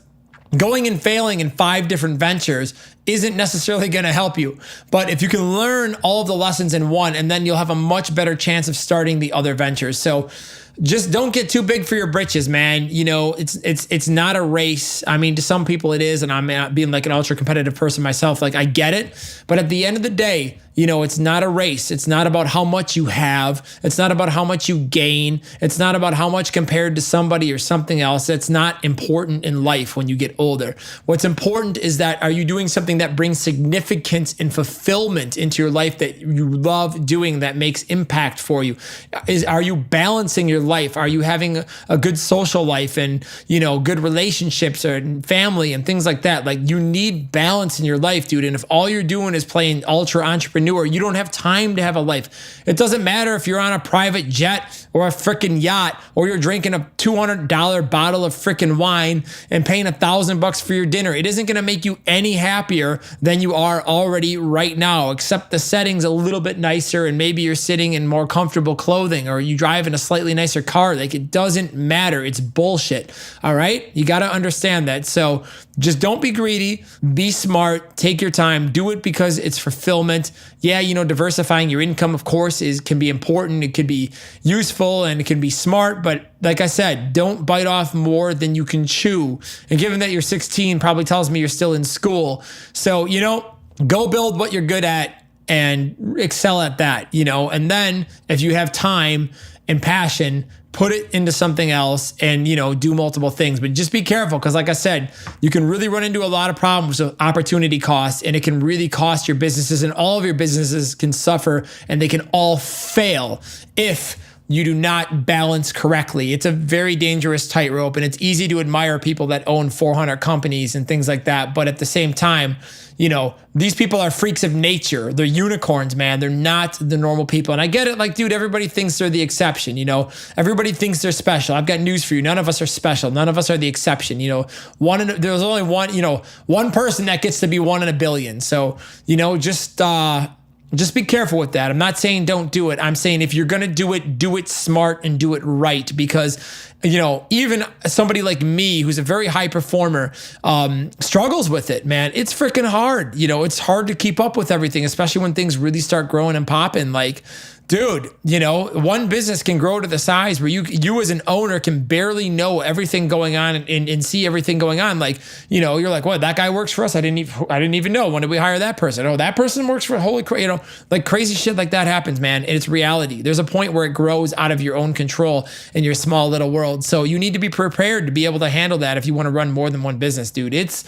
going and failing in 5 different ventures isn't necessarily going to help you. But if you can learn all of the lessons in one, and then you'll have a much better chance of starting the other ventures. So just don't get too big for your britches, man. You know, it's not a race. I mean, to some people it is, and I'm being like an ultra competitive person myself. Like I get it, but at the end of the day, you know, it's not a race. It's not about how much you have. It's not about how much you gain. It's not about how much compared to somebody or something else. It's not important in life when you get older. What's important is that are you doing something that brings significance and fulfillment into your life that you love doing, that makes impact for you? Are you balancing your life? Are you having a good social life and, you know, good relationships and family and things like that? Like you need balance in your life, dude. And if all you're doing is playing ultra entrepreneur, you don't have time to have a life. It doesn't matter if you're on a private jet or a freaking yacht or you're drinking a $200 bottle of freaking wine and paying $1,000 for your dinner. It isn't going to make you any happier than you are already right now, except the setting's a little bit nicer and maybe you're sitting in more comfortable clothing or you drive in a slightly nicer car. Like it doesn't matter. It's bullshit. All right. You got to understand that. So just don't be greedy, be smart, take your time, do it because it's fulfillment. Yeah, you know, diversifying your income, of course, can be important. It could be useful and it can be smart. But like I said, don't bite off more than you can chew. And given that you're 16, probably tells me you're still in school. So, you know, go build what you're good at and excel at that, you know, and then if you have time and passion, put it into something else and, you know, do multiple things. But just be careful because like I said, you can really run into a lot of problems with opportunity costs and it can really cost your businesses and all of your businesses can suffer and they can all fail if you do not balance correctly. It's a very dangerous tightrope and it's easy to admire people that own 400 companies and things like that. But at the same time, you know, these people are freaks of nature. They're unicorns, man. They're not the normal people. And I get it. Like, dude, everybody thinks they're the exception. You know, everybody thinks they're special. I've got news for you. None of us are special. None of us are the exception. You know, there's only one, you know, one person that gets to be 1 in a billion. So, you know, just Just be careful with that. I'm not saying don't do it. I'm saying if you're going to do it smart and do it right, because, even somebody like me, who's a very high performer, struggles with it, man. It's freaking hard. It's hard to keep up with everything, especially when things really start growing and popping. Like, dude, one business can grow to the size where you as an owner can barely know everything going on and see everything going on. Like, you're like, what? That guy works for us. I didn't even know. When did we hire that person? Oh, that person works for like crazy shit like that happens, man. And it's reality. There's a point where it grows out of your own control in your small little world. So you need to be prepared to be able to handle that if you want to run more than one business, dude. It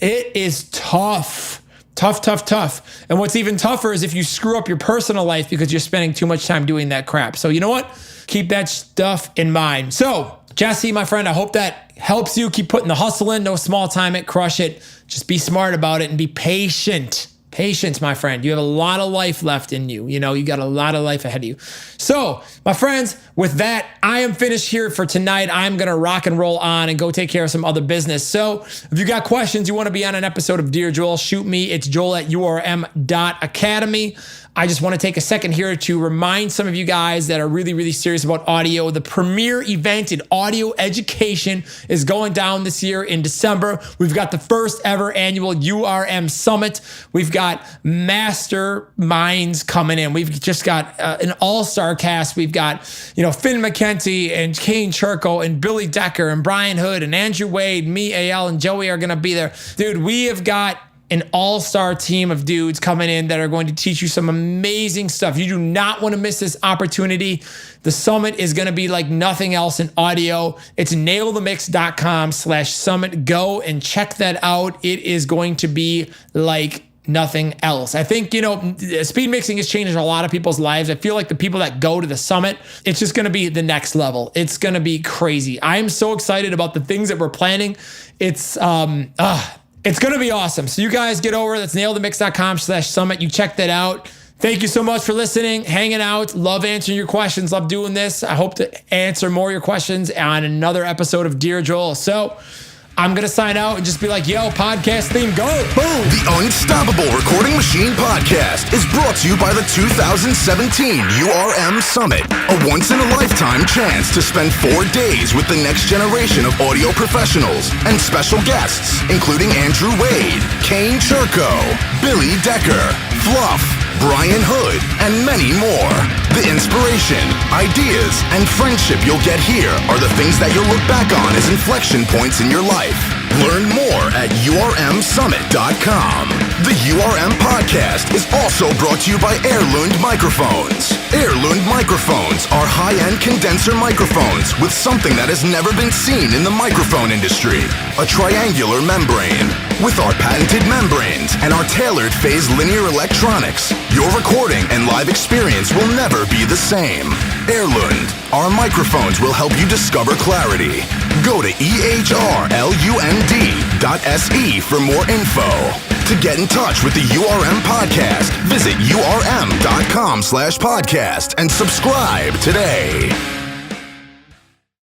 is tough. Tough. And what's even tougher is if you screw up your personal life because you're spending too much time doing that crap. So you know what? Keep that stuff in mind. So, Jesse, my friend, I hope that helps you. Keep putting the hustle in. No small time it. Crush it. Just be smart about it and be patient. Patience, my friend. You have a lot of life left in you. You got a lot of life ahead of you. So, my friends, with that, I am finished here for tonight. I'm going to rock and roll on and go take care of some other business. So, if you got questions, you want to be on an episode of Dear Joel, shoot me. It's joel@urm.academy. I just want to take a second here to remind some of you guys that are really, really serious about audio. The premier event in audio education is going down this year in December. We've got the first ever annual URM Summit. We've got masterminds coming in. We've just got an all-star cast. We've got, Finn McKenty and Kane Churko and Billy Decker and Brian Hood and Andrew Wade, me, AL, and Joey are going to be there. Dude, we have got an all-star team of dudes coming in that are going to teach you some amazing stuff. You do not want to miss this opportunity. The summit is going to be like nothing else in audio. It's nailthemix.com/summit. Go and check that out. It is going to be like nothing else. I think, speed mixing has changed a lot of people's lives. I feel like the people that go to the summit, it's just going to be the next level. It's going to be crazy. I am so excited about the things that we're planning. It's going to be awesome. So you guys get over. That's nailthemix.com/summit. You check that out. Thank you so much for listening, hanging out. Love answering your questions. Love doing this. I hope to answer more of your questions on another episode of Dear Joel. So I'm going to sign out and just be like, yo, podcast theme, go. Boom. The Unstoppable Recording Machine Podcast is brought to you by the 2017 URM Summit, a once-in-a-lifetime chance to spend 4 days with the next generation of audio professionals and special guests, including Andrew Wade, Kane Churko, Billy Decker, Fluff, Brian Hood, and many more. The inspiration, ideas, and friendship you'll get here are the things that you'll look back on as inflection points in your life. Learn more at urmsummit.com. The URM podcast is also brought to you by Heirloom Microphones. Heirloom Microphones are high-end condenser microphones with something that has never been seen in the microphone industry, a triangular membrane. With our patented membranes and our tailored phase linear electronics, your recording and live experience will never be the same. Heirloom, our microphones will help you discover clarity. Go to ehrlund.se for more info. To get in touch with the URM podcast, visit urm.com/podcast and subscribe today.